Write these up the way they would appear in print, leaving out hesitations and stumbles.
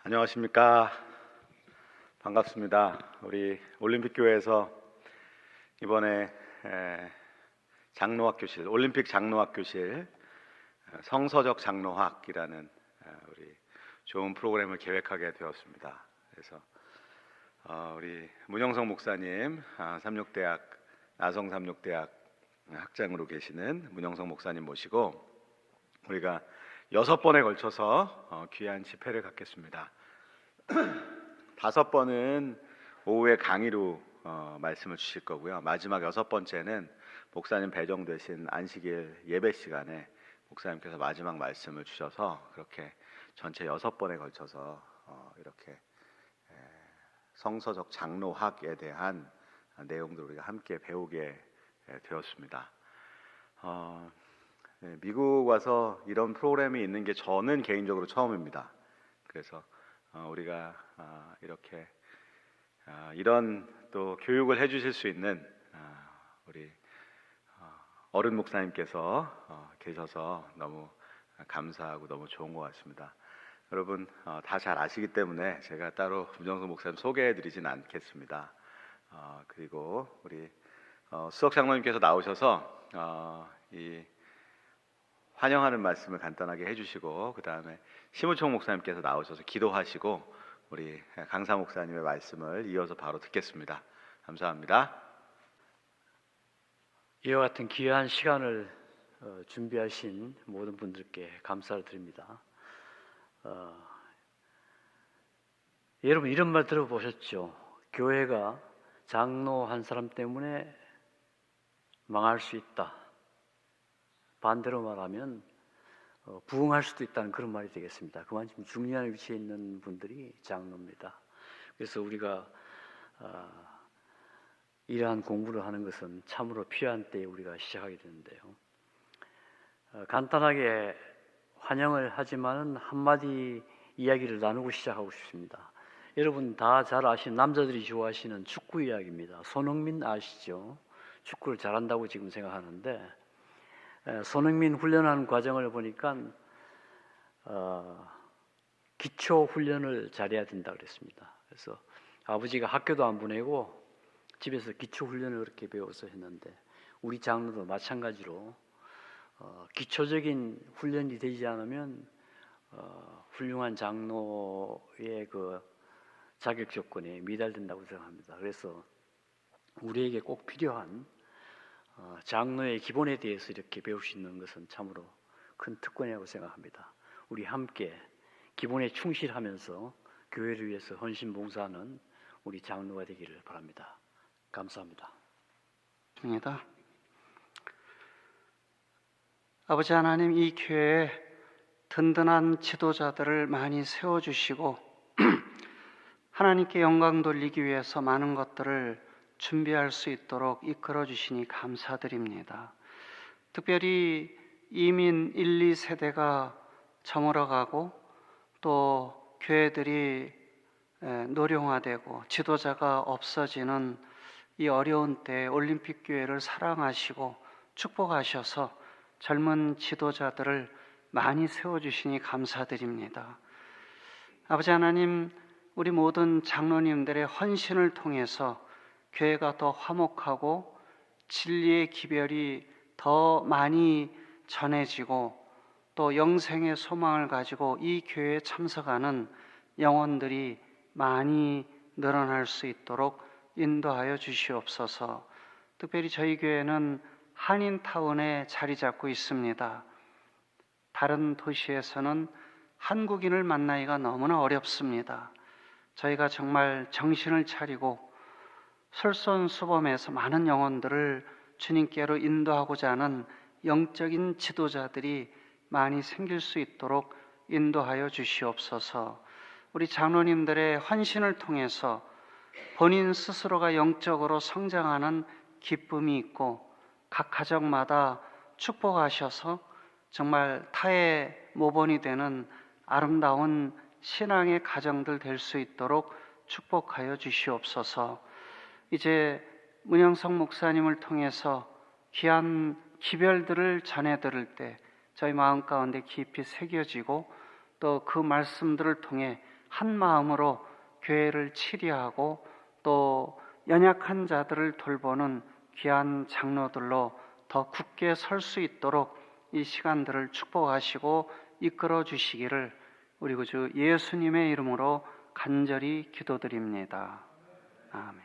안녕하십니까. 반갑습니다. 우리 올림픽교회에서 이번에 장로학교실, 올림픽 장로학교실 성서적 장로학이라는 우리 좋은 프로그램을 계획하게 되었습니다. 그래서 우리 문영성 목사님, 삼육대학 나성 삼육대학 학장으로 계시는 문영성 목사님 모시고 우리가 6번에 걸쳐서 귀한 집회를 갖겠습니다. 5번은 오후에 강의로 말씀을 주실 거고요. 마지막 6번째는 목사님 배정되신 안식일 예배 시간에 목사님께서 마지막 말씀을 주셔서 그렇게 전체 6번에 걸쳐서 이렇게 성서적 장로학에 대한 내용들을 우리가 함께 배우게 되었습니다. 미국 와서 이런 프로그램이 있는 게 저는 개인적으로 처음입니다. 그래서 우리가 이렇게 이런 또 교육을 해주실 수 있는 우리 어른 목사님께서 계셔서 너무 감사하고 너무 좋은 것 같습니다. 여러분 다 잘 아시기 때문에 제가 따로 문정수 목사님 소개해드리진 않겠습니다. 그리고 우리 수석 장로님께서 나오셔서 이 환영하는 말씀을 간단하게 해주시고 그 다음에 심우총 목사님께서 나오셔서 기도하시고 우리 강사 목사님의 말씀을 이어서 바로 듣겠습니다. 감사합니다. 이와 같은 귀한 시간을 준비하신 모든 분들께 감사를 드립니다. 여러분 이런 말 들어보셨죠? 교회가 장로 한 사람 때문에 망할 수 있다. 반대로 말하면 부흥할 수도 있다는 그런 말이 되겠습니다. 그만큼 중요한 위치에 있는 분들이 장로입니다. 그래서 우리가 이러한 공부를 하는 것은 참으로 필요한 때에 우리가 시작하게 되는데요. 간단하게 환영을 하지만은 한마디 이야기를 나누고 시작하고 싶습니다. 여러분 다 잘 아시는 남자들이 좋아하시는 축구 이야기입니다. 손흥민 아시죠? 축구를 잘한다고 지금 생각하는데 손흥민 훈련하는 과정을 보니까 기초 훈련을 잘해야 된다 그랬습니다. 그래서 아버지가 학교도 안 보내고 집에서 기초 훈련을 그렇게 배워서 했는데 우리 장로도 마찬가지로 기초적인 훈련이 되지 않으면 훌륭한 장로의 그 자격 조건에 미달된다고 생각합니다. 그래서 우리에게 꼭 필요한 장로의 기본에 대해서 이렇게 배울 수 있는 것은 참으로 큰 특권이라고 생각합니다. 우리 함께 기본에 충실하면서 교회를 위해서 헌신 봉사하는 우리 장로가 되기를 바랍니다. 감사합니다. 아버지 하나님, 이 교회에 든든한 지도자들을 많이 세워주시고 하나님께 영광 돌리기 위해서 많은 것들을 준비할 수 있도록 이끌어 주시니 감사드립니다. 특별히 이민 1, 2세대가 저물어가고 또 교회들이 노령화되고 지도자가 없어지는 이 어려운 때에 올림픽 교회를 사랑하시고 축복하셔서 젊은 지도자들을 많이 세워주시니 감사드립니다. 아버지 하나님, 우리 모든 장로님들의 헌신을 통해서 교회가 더 화목하고 진리의 기별이 더 많이 전해지고 또 영생의 소망을 가지고 이 교회에 참석하는 영혼들이 많이 늘어날 수 있도록 인도하여 주시옵소서. 특별히 저희 교회는 한인타운에 자리 잡고 있습니다. 다른 도시에서는 한국인을 만나기가 너무나 어렵습니다. 저희가 정말 정신을 차리고 솔선수범해서 많은 영혼들을 주님께로 인도하고자 하는 영적인 지도자들이 많이 생길 수 있도록 인도하여 주시옵소서. 우리 장로님들의 헌신을 통해서 본인 스스로가 영적으로 성장하는 기쁨이 있고 각 가정마다 축복하셔서 정말 타의 모본이 되는 아름다운 신앙의 가정들 될 수 있도록 축복하여 주시옵소서. 이제 문영성 목사님을 통해서 귀한 기별들을 전해 들을 때 저희 마음 가운데 깊이 새겨지고 또 그 말씀들을 통해 한 마음으로 교회를 치리하고 또 연약한 자들을 돌보는 귀한 장로들로 더 굳게 설 수 있도록 이 시간들을 축복하시고 이끌어 주시기를 우리 구주 예수님의 이름으로 간절히 기도드립니다. 아멘.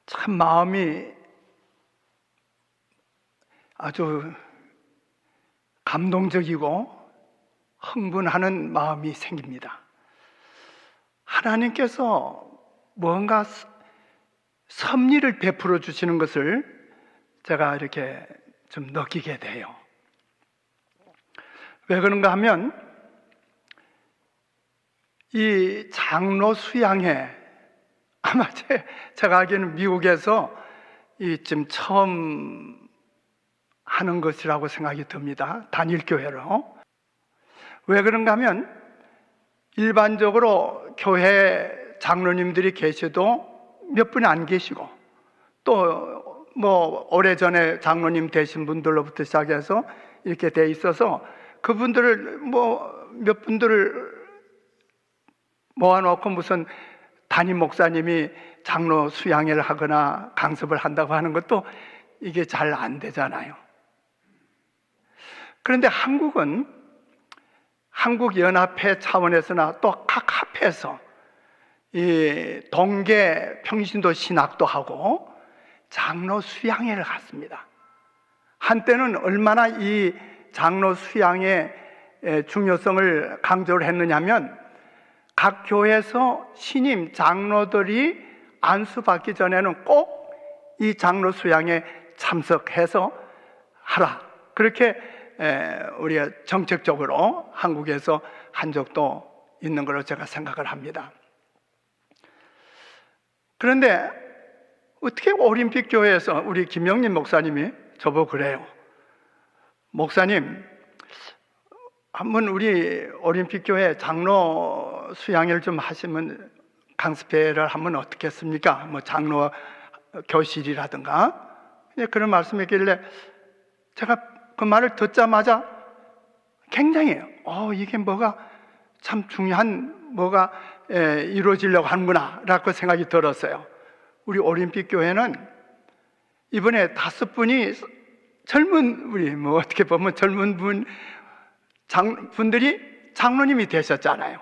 참 마음이 아주 감동적이고 흥분하는 마음이 생깁니다. 하나님께서 뭔가 섭리를 베풀어 주시는 것을 제가 이렇게 좀 느끼게 돼요. 왜 그런가 하면 이 장로 수양회 아마 제가 알기에는 미국에서 이쯤 처음 하는 것이라고 생각이 듭니다. 단일교회로. 왜 그런가 하면 일반적으로 교회 장로님들이 계셔도 몇 분이 안 계시고 또 뭐 오래전에 장로님 되신 분들로부터 시작해서 이렇게 돼 있어서 그분들을 몇 분들을 모아놓고 무슨 담임 목사님이 장로 수양회를 하거나 강습을 한다고 하는 것도 이게 잘 안 되잖아요. 그런데 한국은 한국연합회 차원에서나 또 각 합회에서 이 동계 평신도 신학도 하고 장로 수양회를 갖습니다. 한때는 얼마나 이 장로 수양의 중요성을 강조를 했느냐면 각 교회에서 신임 장로들이 안수받기 전에는 꼭 이 장로 수양에 참석해서 하라. 그렇게 우리가 정책적으로 한국에서 한 적도 있는 걸로 제가 생각을 합니다. 그런데 어떻게 올림픽 교회에서 우리 김영림 목사님이 저보고 그래요. 목사님, 한번 우리 올림픽 교회 장로 수양회를 좀 하시면 강습회를 하면 어떻겠습니까? 뭐 장로 교실이라든가 그런 말씀했길래 제가 그 말을 듣자마자 굉장히 이게 뭐가 참 중요한 뭐가 이루어지려고 하는구나 라고 생각이 들었어요. 우리 올림픽 교회는 이번에 5분이 젊은 우리 뭐 어떻게 보면 젊은 분들이 장로님이 되셨잖아요.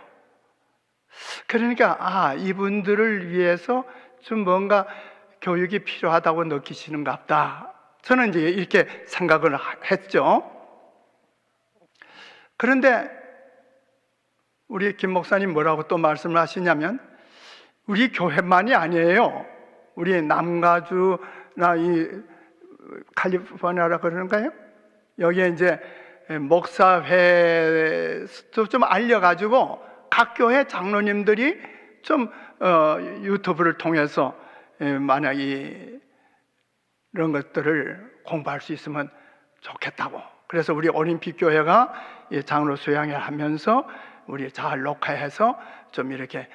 그러니까 이분들을 위해서 좀 뭔가 교육이 필요하다고 느끼시는가 보다. 저는 이제 이렇게 생각을 했죠. 그런데 우리 김 목사님 뭐라고 또 말씀을 하시냐면 우리 교회만이 아니에요. 우리 남가주나 이 캘리포니아라 그러는가요? 여기에 이제 목사회도 좀 알려가지고 각 교회 장로님들이 좀 유튜브를 통해서 만약 이런 것들을 공부할 수 있으면 좋겠다고. 그래서 우리 올림픽 교회가 이 장로 수양회 하면서 우리 잘 녹화해서 좀 이렇게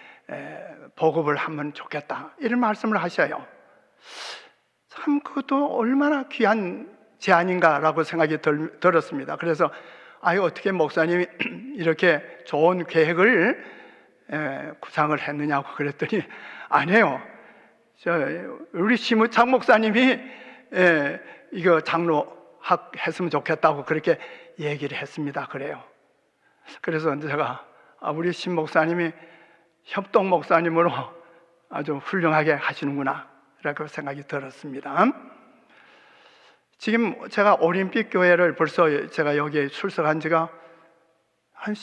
보급을 하면 좋겠다 이런 말씀을 하셔요. 참 그것도 얼마나 귀한 제안인가라고 생각이 들었습니다. 그래서 어떻게 목사님이 이렇게 좋은 계획을 구상을 했느냐고 그랬더니 아니에요. 우리 심우창 목사님이 이거 장로학 했으면 좋겠다고 그렇게 얘기를 했습니다. 그래요. 그래서 제가 우리 심 목사님이 협동 목사님으로 아주 훌륭하게 하시는구나 라고 생각이 들었습니다. 지금 제가 올림픽 교회를 벌써 제가 여기에 출석한 지가 한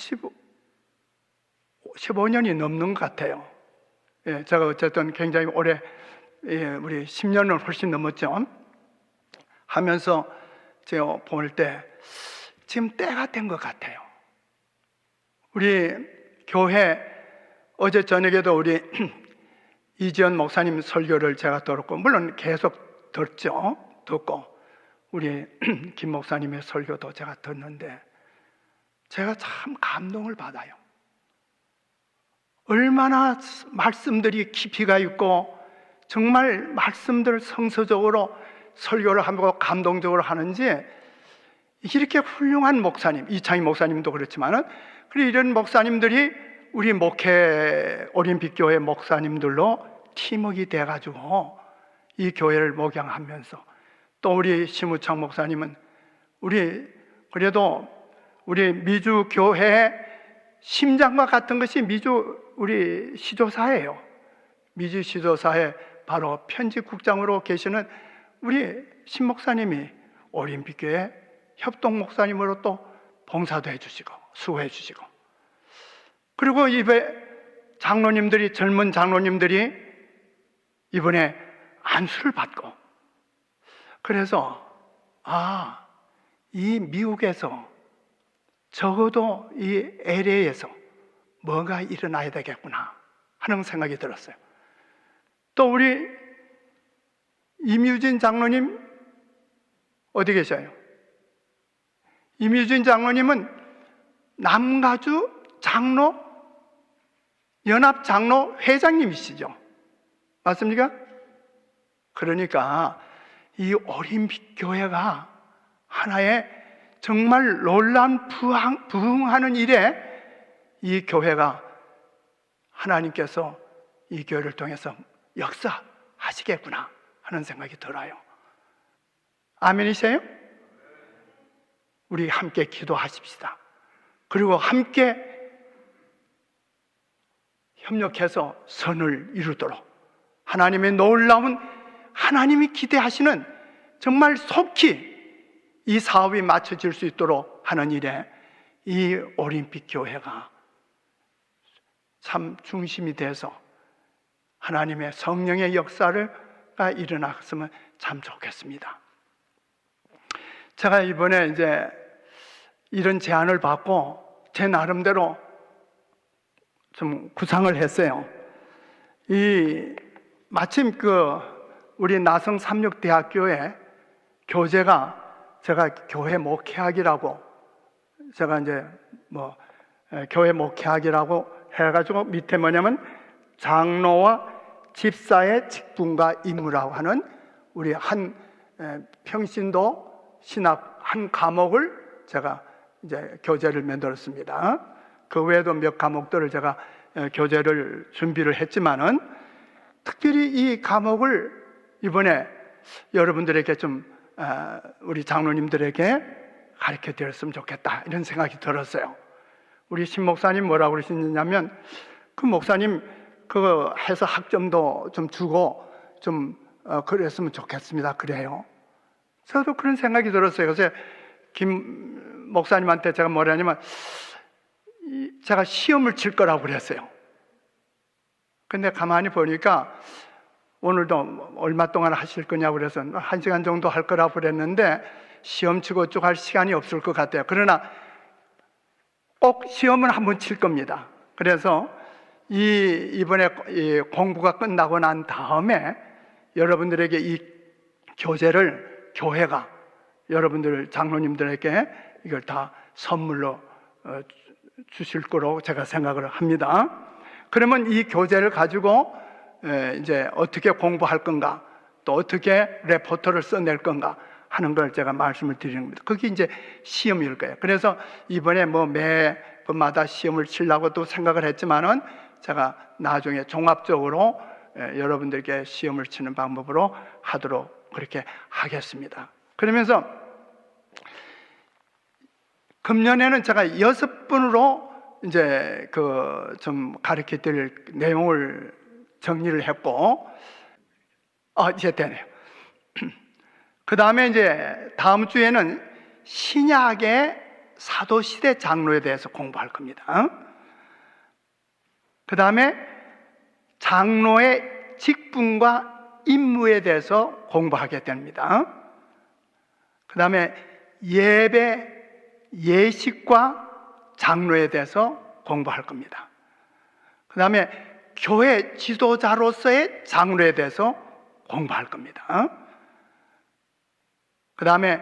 15년이 넘는 것 같아요. 제가 어쨌든 굉장히 오래 우리 10년을 훨씬 넘었죠. 하면서 제가 볼 때 지금 때가 된 것 같아요. 우리 교회 어제 저녁에도 우리 이지연 목사님 설교를 제가 들었고 물론 계속 듣고 우리 김 목사님의 설교도 제가 듣는데 제가 참 감동을 받아요. 얼마나 말씀들이 깊이가 있고 정말 말씀들을 성서적으로 설교를 하고 감동적으로 하는지 이렇게 훌륭한 목사님, 이창희 목사님도 그렇지만은, 그리고 이런 목사님들이 우리 목회 올림픽 교회 목사님들로 팀워크가 돼가지고 이 교회를 목양하면서, 또 우리 심우창 목사님은 그래도 우리 미주 교회의 심장과 같은 것이 미주 우리 시조사예요. 미주 시조사에 바로 편집국장으로 계시는 우리 신 목사님이 올림픽교회 협동 목사님으로 또 봉사도 해주시고 수고해 주시고, 그리고 장로님들이, 젊은 장로님들이 이번에 안수를 받고, 그래서 이 미국에서 적어도 이 LA에서 뭔가 일어나야 되겠구나 하는 생각이 들었어요. 또 우리 임유진 장로님 어디 계셔요? 임유진 장로님은 남가주 장로 연합 장로 회장님이시죠. 맞습니까? 그러니까 이 올림픽 교회가 하나의 정말 놀라운 부흥하는 일에 이 교회가 하나님께서 이 교회를 통해서 역사하시겠구나 하는 생각이 들어요. 아멘이세요? 우리 함께 기도하십시다. 그리고 함께 협력해서 선을 이루도록, 하나님의 놀라운, 하나님이 기대하시는, 정말 속히 이 사업이 맞춰질 수 있도록 하는 일에 이 올림픽 교회가 참 중심이 돼서 하나님의 성령의 역사가 일어났으면 참 좋겠습니다. 제가 이번에 이제 이런 제안을 받고 제 나름대로 좀 구상을 했어요. 마침 우리 나성 삼육대학교에 교재가, 제가 교회 목회학이라고, 제가 이제 교회 목회학이라고 해가지고 밑에 뭐냐면 장로와 집사의 직분과 임무라고 하는 우리 한 평신도 신학 한 과목을 제가 이제 교재를 만들었습니다. 그 외에도 몇 과목들을 제가 교재를 준비를 했지만은, 특별히 이 과목을 이번에 여러분들에게 좀 우리 장로님들에게 가르쳐 드렸으면 좋겠다 이런 생각이 들었어요. 우리 신 목사님 뭐라고 그러시냐면, 그 목사님 그거 해서 학점도 좀 주고 좀 그랬으면 좋겠습니다. 그래요. 저도 그런 생각이 들었어요. 그래서 김 목사님한테 제가 뭐라냐면, 제가 시험을 칠 거라고 그랬어요. 근데 가만히 보니까 오늘도 얼마 동안 하실 거냐고 그래서 1시간 정도 할 거라고 그랬는데 시험 치고 쭉 할 시간이 없을 것 같아요. 그러나 꼭 시험은 한번 칠 겁니다. 그래서 이번에 공부가 끝나고 난 다음에 여러분들에게 이 교재를 교회가 여러분들 장로님들에게 이걸 다 선물로 주실 거로 제가 생각을 합니다. 그러면 이 교재를 가지고 이제 어떻게 공부할 건가, 또 어떻게 레포트를 써낼 건가 하는 걸 제가 말씀을 드리는 겁니다. 그게 이제 시험일 거예요. 그래서 이번에 매번마다 시험을 치려고 또 생각을 했지만은, 제가 나중에 종합적으로 여러분들께 시험을 치는 방법으로 하도록 그렇게 하겠습니다. 그러면서 금년에는 제가 6번으로 이제 좀 가르쳐 드릴 내용을 정리를 했고, 이제 되네요. 그 다음에 이제 다음 주에는 신약의 사도시대 장로에 대해서 공부할 겁니다. 그 다음에 장로의 직분과 임무에 대해서 공부하게 됩니다. 그 다음에 예배, 예식과 장로에 대해서 공부할 겁니다. 그 다음에 교회 지도자로서의 장로에 대해서 공부할 겁니다. 그 다음에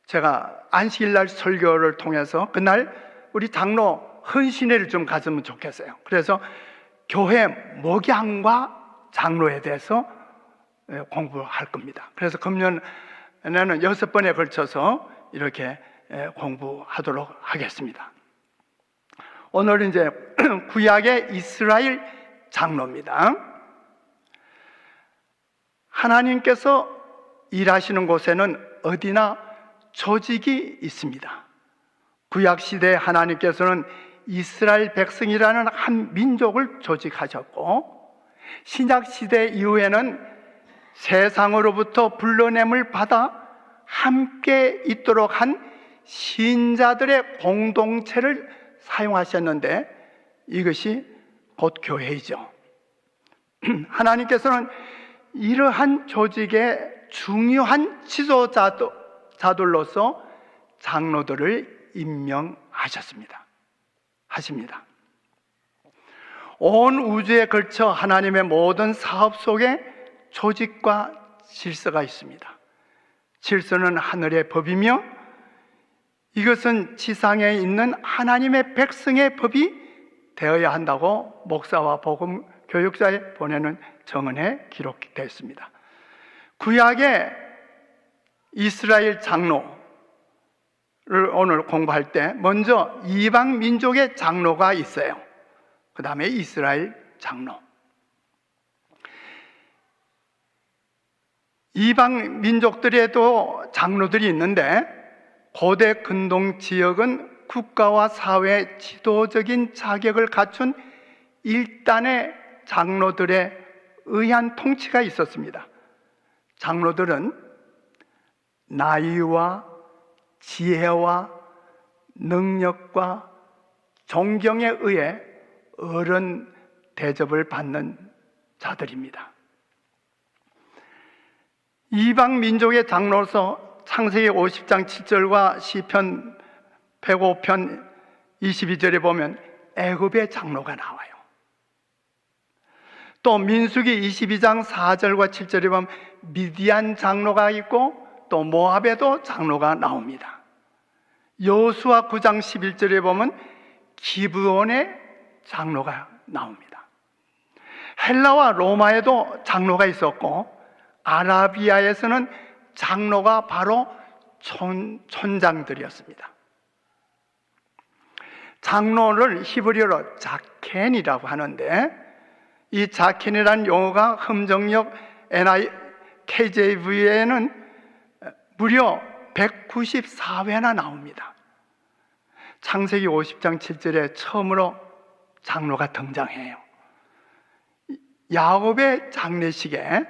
제가 안식일날 설교를 통해서 그날 우리 장로 헌신회를 좀 가졌으면 좋겠어요. 그래서 교회 목양과 장로에 대해서 공부할 겁니다. 그래서 금년에는 6번에 걸쳐서 이렇게 공부하도록 하겠습니다. 오늘은 이제 구약의 이스라엘 장로입니다. 하나님께서 일하시는 곳에는 어디나 조직이 있습니다. 구약 시대에 하나님께서는 이스라엘 백성이라는 한 민족을 조직하셨고, 신약 시대 이후에는 세상으로부터 불러냄을 받아 함께 있도록 한 신자들의 공동체를 사용하셨는데, 이것이 곧 교회이죠. 하나님께서는 이러한 조직의 중요한 지도자들로서 장로들을 임명하셨습니다. 온 우주에 걸쳐 하나님의 모든 사업 속에 조직과 질서가 있습니다. 질서는 하늘의 법이며 이것은 지상에 있는 하나님의 백성의 법이 되어야 한다고 목사와 복음 교육자에 보내는 정언에 기록되어 있습니다. 구약의 이스라엘 장로를 오늘 공부할 때 먼저 이방 민족의 장로가 있어요. 그 다음에 이스라엘 장로. 이방 민족들에도 장로들이 있는데, 고대 근동 지역은 국가와 사회의 지도적인 자격을 갖춘 일단의 장로들에 의한 통치가 있었습니다. 장로들은 나이와 지혜와 능력과 존경에 의해 어른 대접을 받는 자들입니다. 이방 민족의 장로로서 창세기 50장 7절과 시편 105편 22절에 보면 애굽의 장로가 나와요. 또 민수기 22장 4절과 7절에 보면 미디안 장로가 있고, 또 모압에도 장로가 나옵니다. 여호수아 9장 11절에 보면 기브온의 장로가 나옵니다. 헬라와 로마에도 장로가 있었고, 아라비아에서는 장로가 바로 촌장들이었습니다. 장로를 히브리어로 자켄이라고 하는데, 이 자켄이라는 용어가 흠정역 KJV에는 무려 194회나 나옵니다. 창세기 50장 7절에 처음으로 장로가 등장해요. 야곱의 장례식에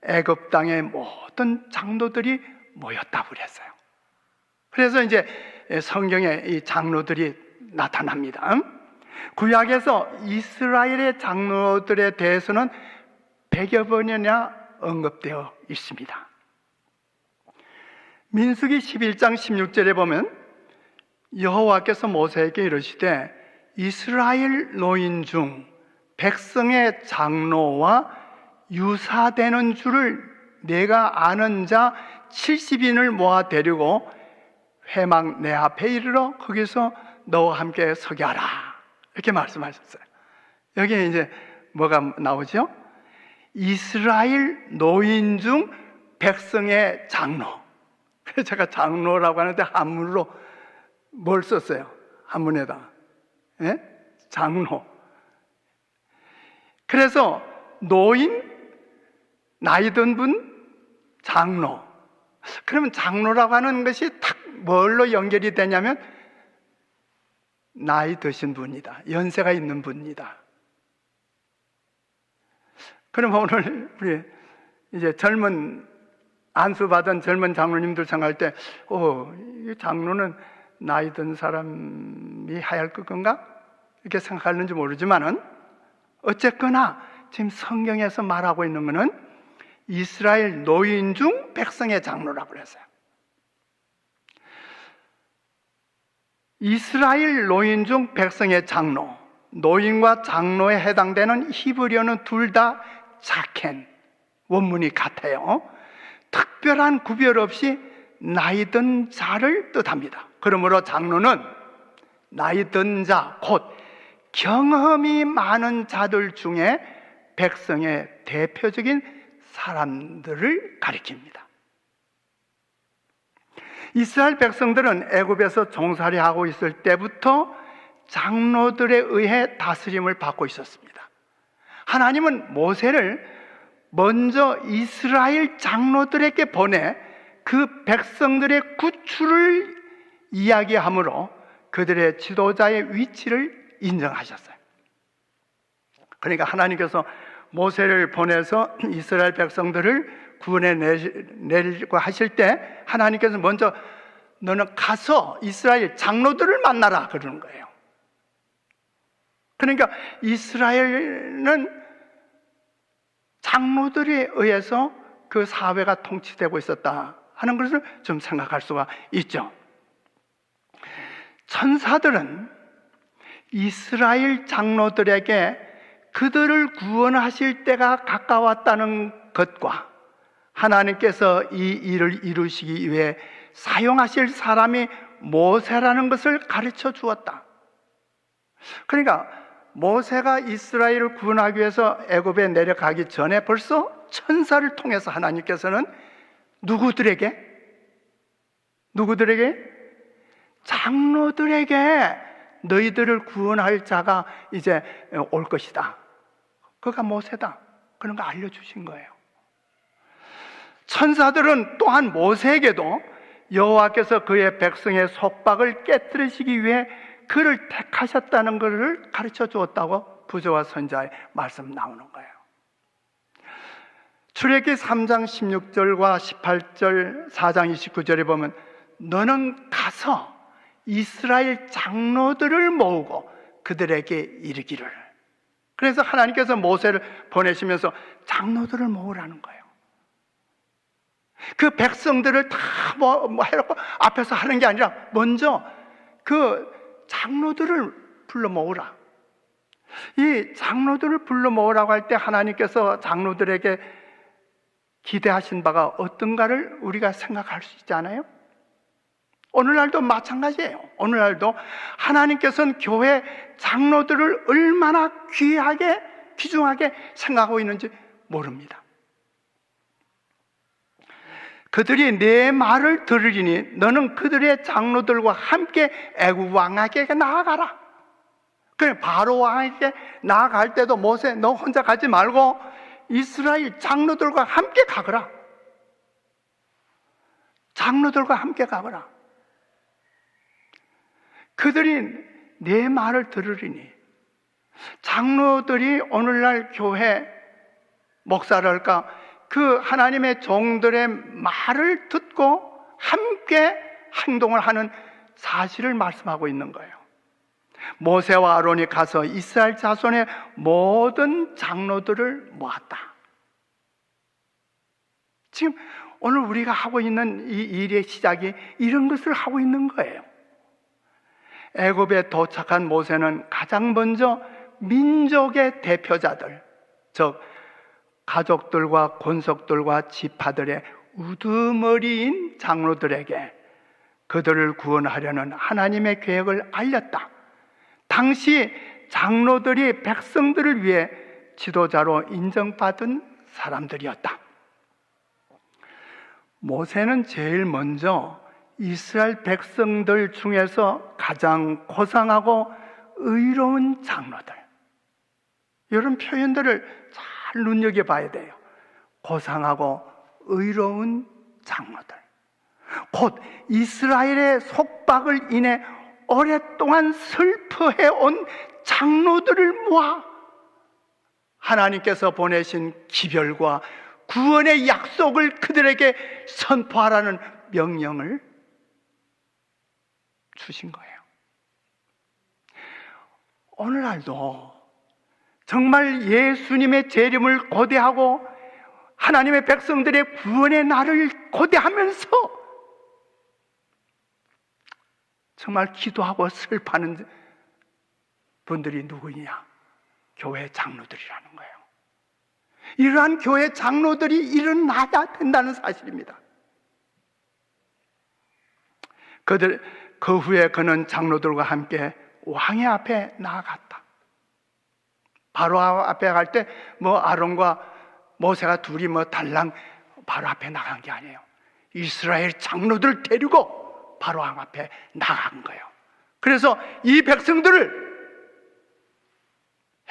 애굽 땅의 모든 장로들이 모였다고 그랬어요. 그래서 이제 성경에 이 장로들이 나타납니다. 구약에서 이스라엘의 장로들에 대해서는 100여 번이나 언급되어 있습니다. 민수기 11장 16절에 보면 여호와께서 모세에게 이르시되 이스라엘 노인 중 백성의 장로와 유사되는 줄을 내가 아는 자 70인을 모아 데리고 회막 내 앞에 이르러 거기서 너와 함께 서게 하라, 이렇게 말씀하셨어요. 여기에 이제 뭐가 나오죠? 이스라엘 노인 중 백성의 장로. 그래서 제가 장로라고 하는데 한문으로 뭘 썼어요? 한문에다 장로. 그래서 노인, 나이 든 분, 장로. 그러면 장로라고 하는 것이 딱 뭘로 연결이 되냐면 나이 드신 분이다, 연세가 있는 분이다. 그럼 오늘 우리 이제 안수받은 젊은 장로님들 생각할 때, 이 장로는 나이 든 사람이 해야 할 건가? 이렇게 생각하는지 모르지만은, 어쨌거나 지금 성경에서 말하고 있는 것은 이스라엘 노인 중 백성의 장로라고 그랬어요. 이스라엘 노인 중 백성의 장로, 노인과 장로에 해당되는 히브리어는 둘 다 자켄, 원문이 같아요. 특별한 구별 없이 나이 든 자를 뜻합니다. 그러므로 장로는 나이 든 자, 곧 경험이 많은 자들 중에 백성의 대표적인 사람들을 가리킵니다. 이스라엘 백성들은 애굽에서 종살이 하고 있을 때부터 장로들에 의해 다스림을 받고 있었습니다. 하나님은 모세를 먼저 이스라엘 장로들에게 보내 그 백성들의 구출을 이야기함으로 그들의 지도자의 위치를 인정하셨어요. 그러니까 하나님께서 모세를 보내서 이스라엘 백성들을 구원해 내리고 하실 때 하나님께서 먼저 너는 가서 이스라엘 장로들을 만나라 그러는 거예요. 그러니까 이스라엘은 장로들에 의해서 그 사회가 통치되고 있었다 하는 것을 좀 생각할 수가 있죠. 천사들은 이스라엘 장로들에게 그들을 구원하실 때가 가까웠다는 것과 하나님께서 이 일을 이루시기 위해 사용하실 사람이 모세라는 것을 가르쳐 주었다. 그러니까 모세가 이스라엘을 구원하기 위해서 애굽에 내려가기 전에 벌써 천사를 통해서 하나님께서는 누구들에게? 장로들에게 너희들을 구원할 자가 이제 올 것이다. 그가 모세다. 그런 거 알려주신 거예요. 천사들은 또한 모세에게도 여호와께서 그의 백성의 속박을 깨뜨리시기 위해 그를 택하셨다는 것을 가르쳐 주었다고 부조와 선자의 말씀 나오는 거예요. 출애굽기 3장 16절과 18절, 4장 29절에 보면 너는 가서 이스라엘 장로들을 모으고 그들에게 이르기를. 그래서 하나님께서 모세를 보내시면서 장로들을 모으라는 거예요. 그 백성들을 다 해놓고 앞에서 하는 게 아니라 먼저 그 장로들을 불러 모으라. 이 장로들을 불러 모으라고 할 때 하나님께서 장로들에게 기대하신 바가 어떤가를 우리가 생각할 수 있지 않아요? 오늘날도 마찬가지예요. 오늘날도 하나님께서는 교회 장로들을 얼마나 귀하게 귀중하게 생각하고 있는지 모릅니다. 그들이 내 말을 들으리니 너는 그들의 장로들과 함께 애굽 왕에게 나아가라. 그래, 바로 왕에게 나아갈 때도 모세 너 혼자 가지 말고 이스라엘 장로들과 함께 가거라. 장로들과 함께 가거라. 그들이 내 말을 들으리니. 장로들이 오늘날 교회 목사랄까 그 하나님의 종들의 말을 듣고 함께 행동을 하는 사실을 말씀하고 있는 거예요. 모세와 아론이 가서 이스라엘 자손의 모든 장로들을 모았다. 지금 오늘 우리가 하고 있는 이 일의 시작이 이런 것을 하고 있는 거예요. 애굽에 도착한 모세는 가장 먼저 민족의 대표자들, 즉 가족들과 권속들과 지파들의 우두머리인 장로들에게 그들을 구원하려는 하나님의 계획을 알렸다. 당시 장로들이 백성들을 위해 지도자로 인정받은 사람들이었다. 모세는 제일 먼저 이스라엘 백성들 중에서 가장 고상하고 의로운 장로들, 이런 표현들을 잘 눈여겨봐야 돼요. 고상하고 의로운 장로들, 곧 이스라엘의 속박을 인해 오랫동안 슬퍼해온 장로들을 모아 하나님께서 보내신 기별과 구원의 약속을 그들에게 선포하라는 명령을 주신 거예요. 오늘날도 정말 예수님의 재림을 고대하고 하나님의 백성들의 구원의 날을 고대하면서 정말 기도하고 슬퍼하는 분들이 누구냐? 교회 장로들이라는 거예요. 이러한 교회 장로들이 일어나야 된다는 사실입니다. 그 후에 그는 장로들과 함께 왕의 앞에 나아갔다. 바로 앞에 갈 때 아론과 모세가 둘이 달랑 바로 앞에 나간 게 아니에요. 이스라엘 장로들 데리고 바로왕 앞에 나간 거예요. 그래서 이 백성들을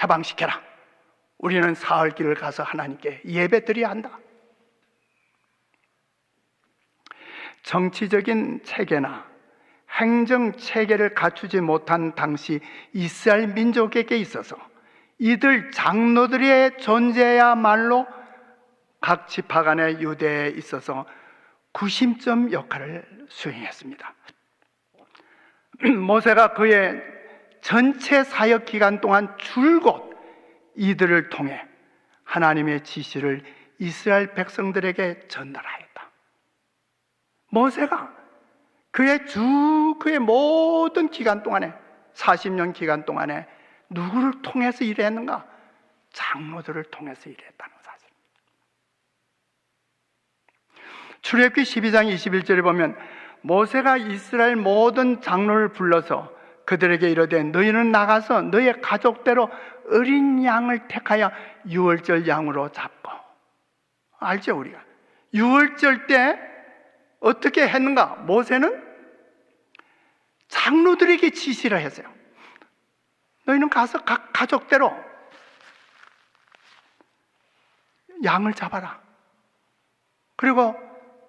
해방시켜라. 우리는 사흘 길을 가서 하나님께 예배드려야 한다. 정치적인 체계나 행정 체계를 갖추지 못한 당시 이스라엘 민족에게 있어서 이들 장로들의 존재야말로 각 지파 간의 유대에 있어서 구심점 역할을 수행했습니다. 모세가 그의 전체 사역 기간 동안 줄곧 이들을 통해 하나님의 지시를 이스라엘 백성들에게 전달하였다. 모세가 그의 모든 기간 동안에 40년 기간 동안에 누구를 통해서 일했는가? 장로들을 통해서 일했다는 사실입니다. 출애굽기 12장 21절에 보면 모세가 이스라엘 모든 장로를 불러서 그들에게 이르되 너희는 나가서 너희의 가족대로 어린 양을 택하여 유월절 양으로 잡고. 알죠, 우리가? 유월절 때 어떻게 했는가? 모세는 장로들에게 지시를 했어요. 너희는 가서 각 가족대로 양을 잡아라. 그리고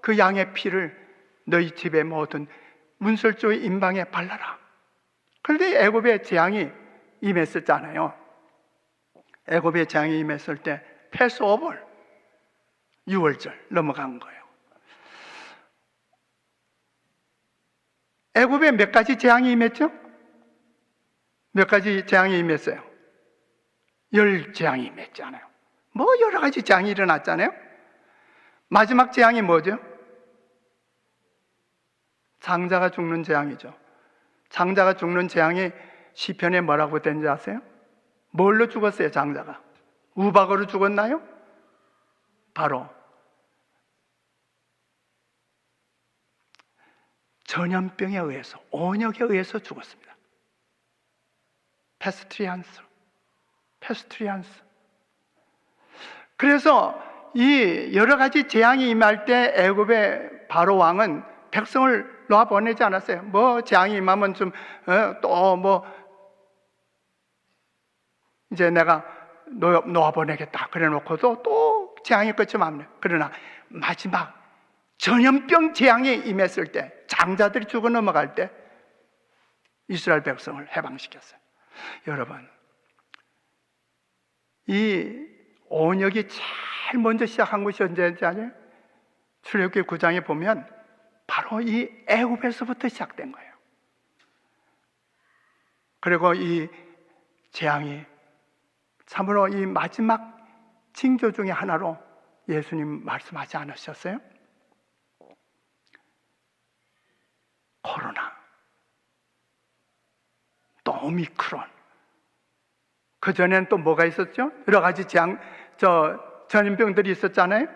그 양의 피를 너희 집의 모든 문설주의 임방에 발라라. 그런데 애굽의 재앙이 임했었잖아요. 애굽의 재앙이 임했을 때 패스오버 유월절 넘어간 거예요. 애굽에 몇 가지 재앙이 임했죠? 몇 가지 재앙이 임했어요? 10재앙이 임했잖아요. 뭐 여러 가지 재앙이 일어났잖아요. 마지막 재앙이 뭐죠? 장자가 죽는 재앙이죠. 장자가 죽는 재앙이 시편에 뭐라고 된지 아세요? 뭘로 죽었어요, 장자가? 우박으로 죽었나요? 바로 전염병에 의해서, 온역에 의해서 죽었습니다. 페스트리안스. 그래서 이 여러 가지 재앙이 임할 때 애굽의 바로 왕은 백성을 놓아 보내지 않았어요. 뭐 재앙이 임하면 좀 또 뭐 이제 내가 놓아 보내겠다 그래 놓고도 또 재앙이 끝이 없네. 그러나 마지막 전염병 재앙이 임했을 때, 장자들이 죽어 넘어갈 때 이스라엘 백성을 해방시켰어요. 여러분, 이 온역이 제일 먼저 시작한 것이 언제인지 아세요? 출애굽기 9장에 보면 바로 이 애굽에서부터 시작된 거예요. 그리고 이 재앙이 참으로 이 마지막 징조 중에 하나로 예수님 말씀하지 않으셨어요? 코로나, 또 오미크론. 그 전에는 또 뭐가 있었죠? 여러 가지 전염병들이 있었잖아요.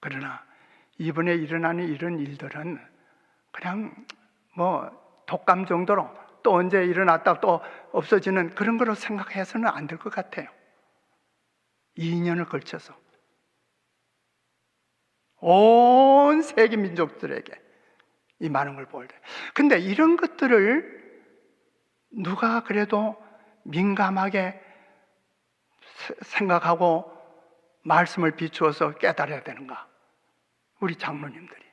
그러나 이번에 일어나는 이런 일들은 그냥 뭐 독감 정도로 또 언제 일어났다 또 없어지는 그런 거로 생각해서는 안 될 것 같아요. 2년을 걸쳐서 온 세계 민족들에게 이 많은 걸 보일 때. 근데 이런 것들을 누가 그래도 민감하게 생각하고 말씀을 비추어서 깨달아야 되는가? 우리 장로님들이.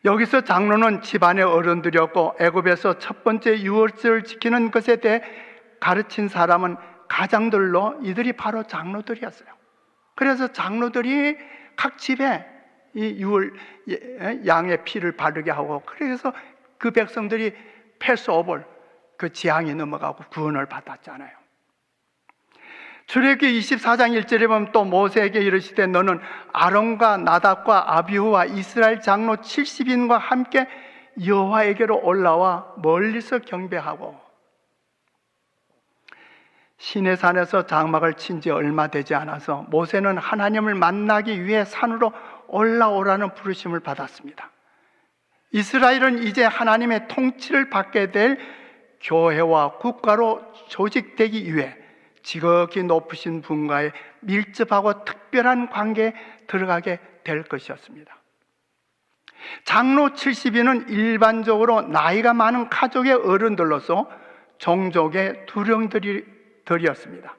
여기서 장로는 집안의 어른들이었고 애굽에서 첫 번째 유월절을 지키는 것에 대해 가르친 사람은 가장들로 이들이 바로 장로들이었어요. 그래서 장로들이 각 집에 이 양의 피를 바르게 하고, 그래서 그 백성들이 패스오버, 그 재앙이 넘어가고 구원을 받았잖아요. 출애굽기 24장 1절에 보면 또 모세에게 이르시되 너는 아론과 나답과 아비후와 이스라엘 장로 70인과 함께 여호와에게로 올라와 멀리서 경배하고. 시내산에서 장막을 친 지 얼마 되지 않아서 모세는 하나님을 만나기 위해 산으로 올라오라는 부르심을 받았습니다. 이스라엘은 이제 하나님의 통치를 받게 될 교회와 국가로 조직되기 위해 지극히 높으신 분과의 밀접하고 특별한 관계에 들어가게 될 것이었습니다. 장로 70인은 일반적으로 나이가 많은 가족의 어른들로서 종족의 두령들이었습니다.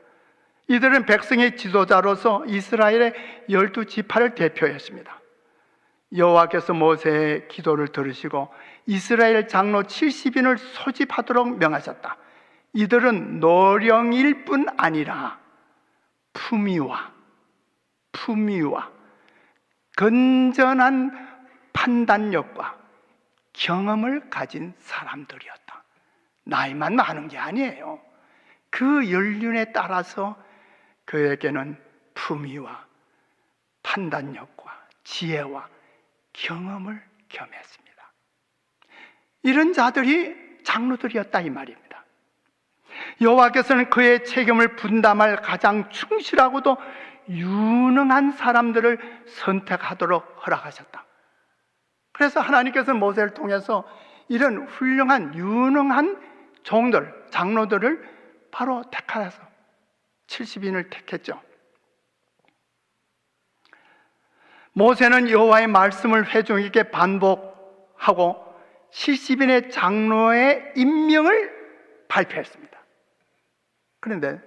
이들은 백성의 지도자로서 이스라엘의 12지파를 대표했습니다. 여호와께서 모세의 기도를 들으시고 이스라엘 장로 70인을 소집하도록 명하셨다. 이들은 노령일 뿐 아니라 품위와 건전한 판단력과 경험을 가진 사람들이었다. 나이만 많은 게 아니에요. 그 연륜에 따라서 그에게는 품위와 판단력과 지혜와 경험을 겸했습니다. 이런 자들이 장로들이었다 이 말입니다. 여호와께서는 그의 책임을 분담할 가장 충실하고도 유능한 사람들을 선택하도록 허락하셨다. 그래서 하나님께서는 모세를 통해서 이런 훌륭한 유능한 종들, 장로들을 바로 택하여서 70인을 택했죠. 모세는 여호와의 말씀을 회중에게 반복하고 70인의 장로의 임명을 발표했습니다. 그런데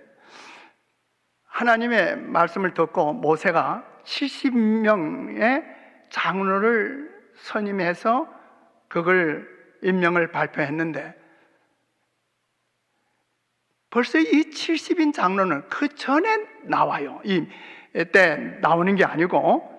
하나님의 말씀을 듣고 모세가 70명의 장로를 선임해서 그걸 임명을 발표했는데 벌써 이 70인 장로는 그 전에 나와요. 이때 나오는 게 아니고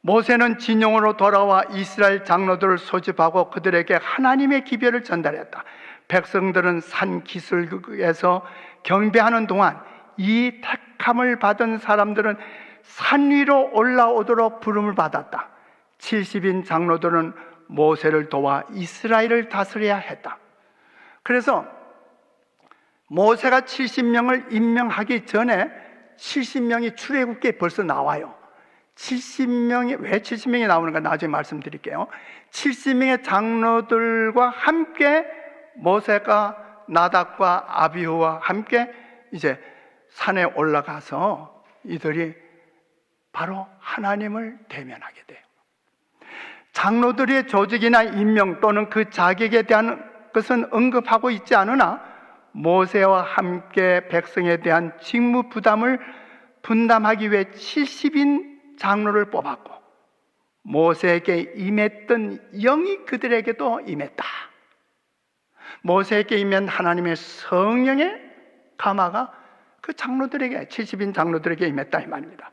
모세는 진영으로 돌아와 이스라엘 장로들을 소집하고 그들에게 하나님의 기별을 전달했다. 백성들은 산 기슭에서 경배하는 동안 이 택함을 받은 사람들은 산 위로 올라오도록 부름을 받았다. 70인 장로들은 모세를 도와 이스라엘을 다스려야 했다. 그래서 모세가 70명을 임명하기 전에 70명이 출애굽기에 벌써 나와요. 70명이 왜 70명이 나오는가 나중에 말씀드릴게요. 70명의 장로들과 함께 모세가 나답과 아비후와 함께 이제 산에 올라가서 이들이 바로 하나님을 대면하게 돼요. 장로들의 조직이나 임명 또는 그 자격에 대한 것은 언급하고 있지 않으나 모세와 함께 백성에 대한 직무 부담을 분담하기 위해 70인 장로를 뽑았고 모세에게 임했던 영이 그들에게도 임했다. 모세에게 임한 하나님의 성령의 감화가 그 장로들에게 70인 장로들에게 임했다 이 말입니다.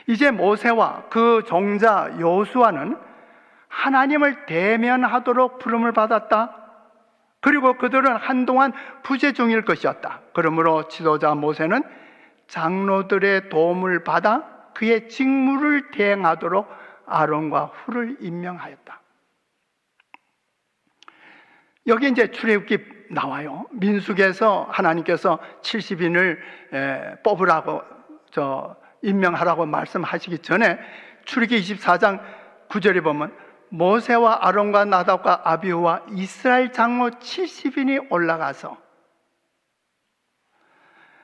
이제 모세와 그 종자 여호수아는 하나님을 대면하도록 부름을 받았다. 그리고 그들은 한동안 부재 중일 것이었다. 그러므로 지도자 모세는 장로들의 도움을 받아 그의 직무를 대행하도록 아론과 훌을 임명하였다. 여기 이제 출애굽기 나와요. 민수기에서 하나님께서 70인을 뽑으라고 임명하라고 말씀하시기 전에 출애굽기 24장 9절에 보면 모세와 아론과 나답과 아비후와 이스라엘 장로 70인이 올라가서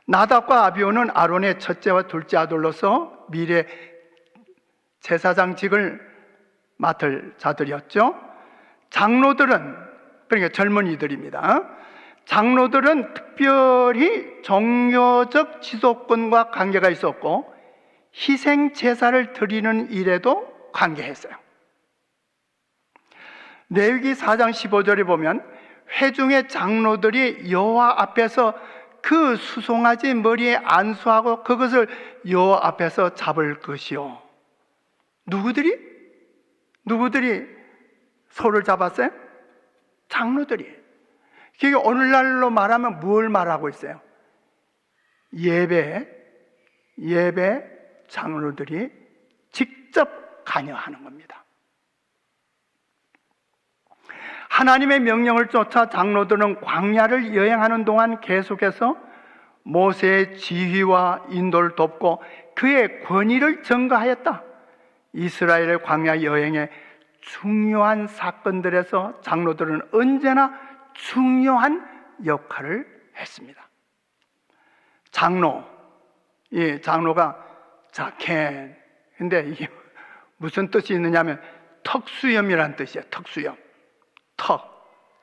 나답과 아비후는 아론의 첫째와 둘째 아들로서 미래 제사장직을 맡을 자들이었죠. 장로들은 그러니까 젊은이들입니다. 장로들은 특별히 종교적 지도권과 관계가 있었고 희생 제사를 드리는 일에도 관계했어요. 레위기 4장 15절에 보면 회중의 장로들이 여호와 앞에서 그 수송아지 머리에 안수하고 그것을 여호와 앞에서 잡을 것이요. 누구들이 소를 잡았어요? 장로들이. 그게 오늘날로 말하면 뭘 말하고 있어요? 예배 장로들이 직접 관여하는 겁니다. 하나님의 명령을 쫓아 장로들은 광야를 여행하는 동안 계속해서 모세의 지휘와 인도를 돕고 그의 권위를 증거하였다. 이스라엘의 광야 여행의 중요한 사건들에서 장로들은 언제나 중요한 역할을 했습니다. 장로가 자켄. 근데 이게 무슨 뜻이 있느냐면 턱 턱수염이라는 뜻이에요. 턱수염.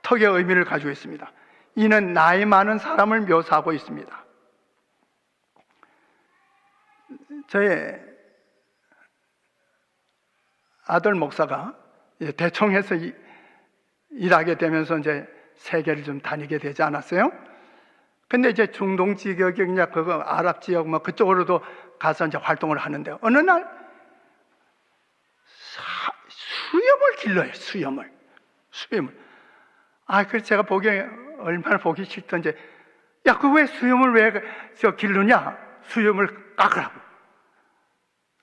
턱의 의미를 가지고 있습니다. 이는 나이 많은 사람을 묘사하고 있습니다. 저의 아들 목사가 대청에서 일하게 되면서 이제 세계를 좀 다니게 되지 않았어요? 근데 이제 중동 지역이냐 그거 아랍 지역 뭐 그쪽으로도 가서 이제 활동을 하는데 어느 날 수염을 길러요. 수염을. 그래서 제가 얼마나 보기 싫던지, 야, 그 왜 수염을 기르냐? 수염을 깎으라고.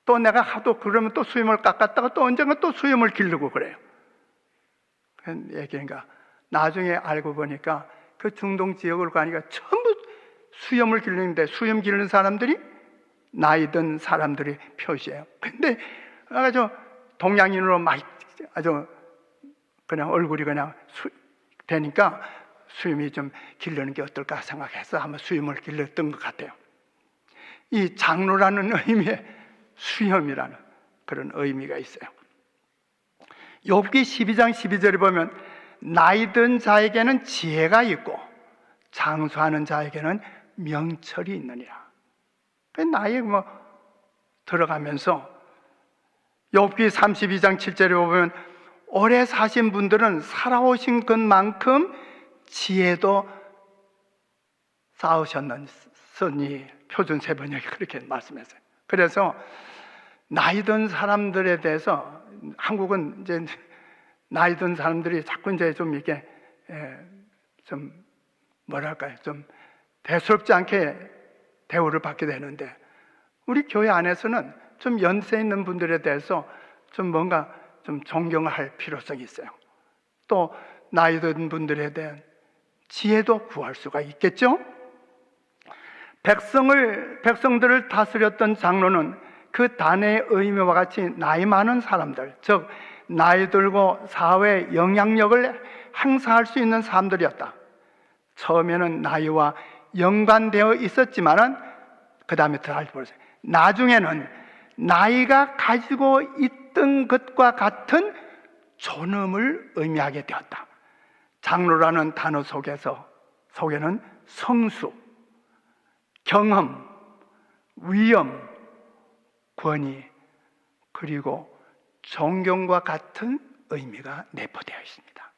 또 내가 하도 그러면 또 수염을 깎았다가 또 언젠가 또 수염을 기르고 그래요. 그런 얘기인가. 나중에 알고 보니까 그 중동 지역으로 가니까 전부 수염을 기르는데, 수염 기르는 사람들이 나이 든 사람들이 표시예요. 근데 아주 동양인으로 막 아주 그냥 얼굴이 그냥 되니까 수염이 좀 기르는 게 어떨까 생각해서 한번 수염을 길렀던 것 같아요. 이 장로라는 의미의 수염이라는 그런 의미가 있어요. 욥기 12장 12절에 보면 나이 든 자에게는 지혜가 있고 장수하는 자에게는 명철이 있느니라. 나이에 들어가면서 욥기 32장 7절에 보면 오래 사신 분들은 살아오신 것만큼 지혜도 쌓으셨느니, 표준 세번역이 그렇게 말씀했어요. 그래서 나이 든 사람들에 대해서 한국은 이제 나이 든 사람들이 자꾸 이제 좀 이렇게 좀 뭐랄까요, 좀 대수롭지 않게 대우를 받게 되는데, 우리 교회 안에서는 좀 연세 있는 분들에 대해서 좀 뭔가 좀 존경할 필요성이 있어요. 또 나이 든 분들에 대한 지혜도 구할 수가 있겠죠? 백성들을 다스렸던 장로는 그 단의 의미와 같이 나이 많은 사람들, 즉 나이 들고 사회에 영향력을 행사할 수 있는 사람들이었다. 처음에는 나이와 연관되어 있었지만은 그 다음에 더 알아보세요. 나중에는 나이가 가지고 있던 것과 같은 존엄을 의미하게 되었다. 장로라는 단어 속에는 성수, 경험, 위엄, 권위, 그리고 존경과 같은 의미가 내포되어 있습니다.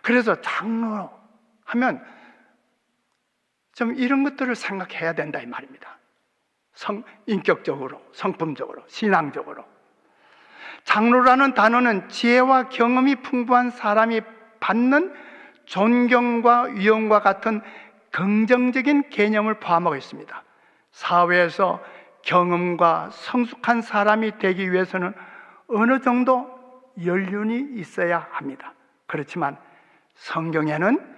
그래서 장로 하면 좀 이런 것들을 생각해야 된다 이 말입니다. 인격적으로, 성품적으로, 신앙적으로. 장로라는 단어는 지혜와 경험이 풍부한 사람이 받는 존경과 위엄과 같은 긍정적인 개념을 포함하고 있습니다. 사회에서 경험과 성숙한 사람이 되기 위해서는 어느 정도 연륜이 있어야 합니다. 그렇지만 성경에는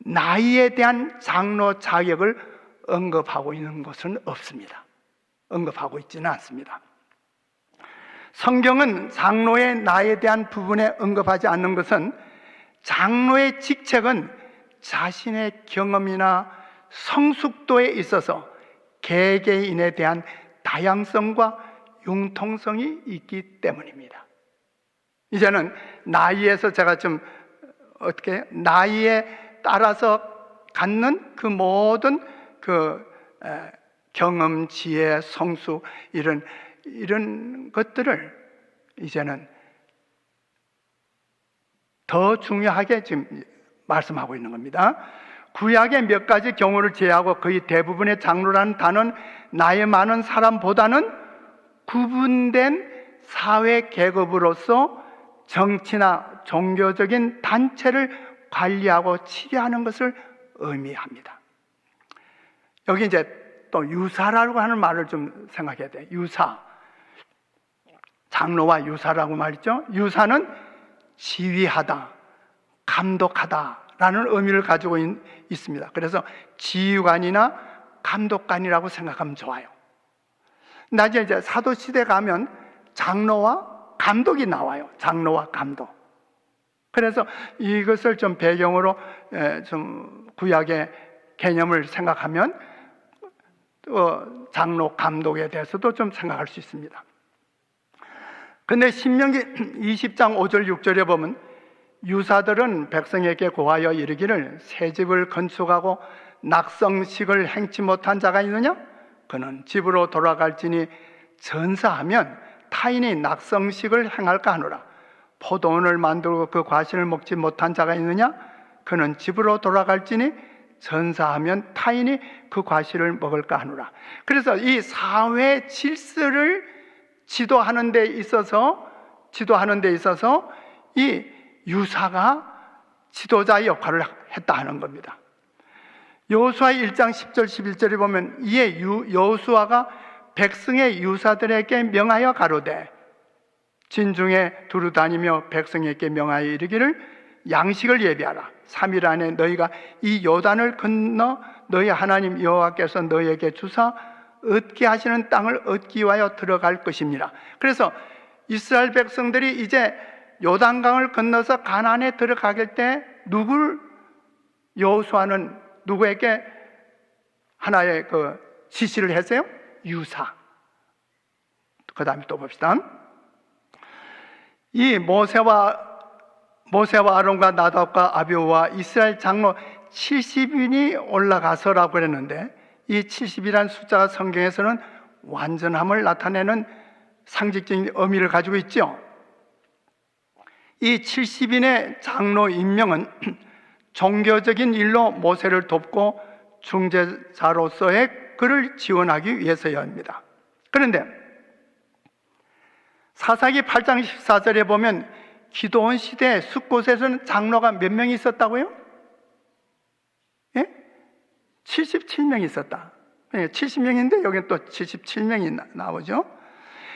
나이에 대한 장로 자격을 언급하고 있는 것은 없습니다. 언급하고 있지는 않습니다. 성경은 장로의 나이에 대한 부분에 언급하지 않는 것은 장로의 직책은 자신의 경험이나 성숙도에 있어서 개개인에 대한 다양성과 융통성이 있기 때문입니다. 이제는 나이에서 제가 좀 나이에 따라서 갖는 그 모든 경험, 지혜, 성수 이런 것들을 이제는 더 중요하게 지금 말씀하고 있는 겁니다. 구약의 몇 가지 경우를 제외하고 거의 대부분의 장로라는 단어는 나이 많은 사람보다는 구분된 사회 계급으로서 정치나 종교적인 단체를 관리하고 치료하는 것을 의미합니다. 여기 이제 또 유사라고 하는 말을 좀 생각해야 돼요. 유사. 장로와 유사라고 말이죠. 유사는 지휘하다, 감독하다라는 의미를 가지고 있습니다. 그래서 지휘관이나 감독관이라고 생각하면 좋아요. 나중에 이제 사도시대 가면 장로와 감독이 나와요. 장로와 감독. 그래서 이것을 좀 배경으로 좀 구약의 개념을 생각하면 장로 감독에 대해서도 좀 생각할 수 있습니다. 근데 신명기 20장 5절 6절에 보면 유사들은 백성에게 고하여 이르기를 새 집을 건축하고 낙성식을 행치 못한 자가 있느냐? 그는 집으로 돌아갈지니 전사하면 타인이 낙성식을 행할까 하노라. 포도원을 만들고 그 과실을 먹지 못한 자가 있느냐? 그는 집으로 돌아갈지니 전사하면 타인이 그 과실을 먹을까 하노라. 그래서 이 사회 질서를 지도하는 데 있어서 이 유사가 지도자의 역할을 했다 하는 겁니다. 여호수아 1장 10절 11절에 보면 이에 여호수아가 백성의 유사들에게 명하여 가로되 진중에 두루 다니며 백성에게 명하여 이르기를 양식을 예비하라. 3일 안에 너희가 이 요단을 건너 너희 하나님 여호와께서 너희에게 주사 얻게 하시는 땅을 얻기 위하여 들어갈 것입니다. 그래서 이스라엘 백성들이 이제 요단강을 건너서 가나안에 들어가길 때 여호수아는 누구에게 하나의 그 지시를 했어요? 유사. 그 다음에 또 봅시다. 이 모세와 아론과 나답과 아비후와 이스라엘 장로 70인이 올라가서라고 그랬는데 이 70이라는 숫자가 성경에서는 완전함을 나타내는 상징적인 의미를 가지고 있죠. 이 70인의 장로 임명은 종교적인 일로 모세를 돕고 중재자로서의 그를 지원하기 위해서였습니다. 그런데 사사기 8장 14절에 보면 기도원 시대 숫곳에서는 장로가 몇 명이 있었다고요? 예? 77명이 있었다. 70명인데 여기는 또 77명이 나오죠.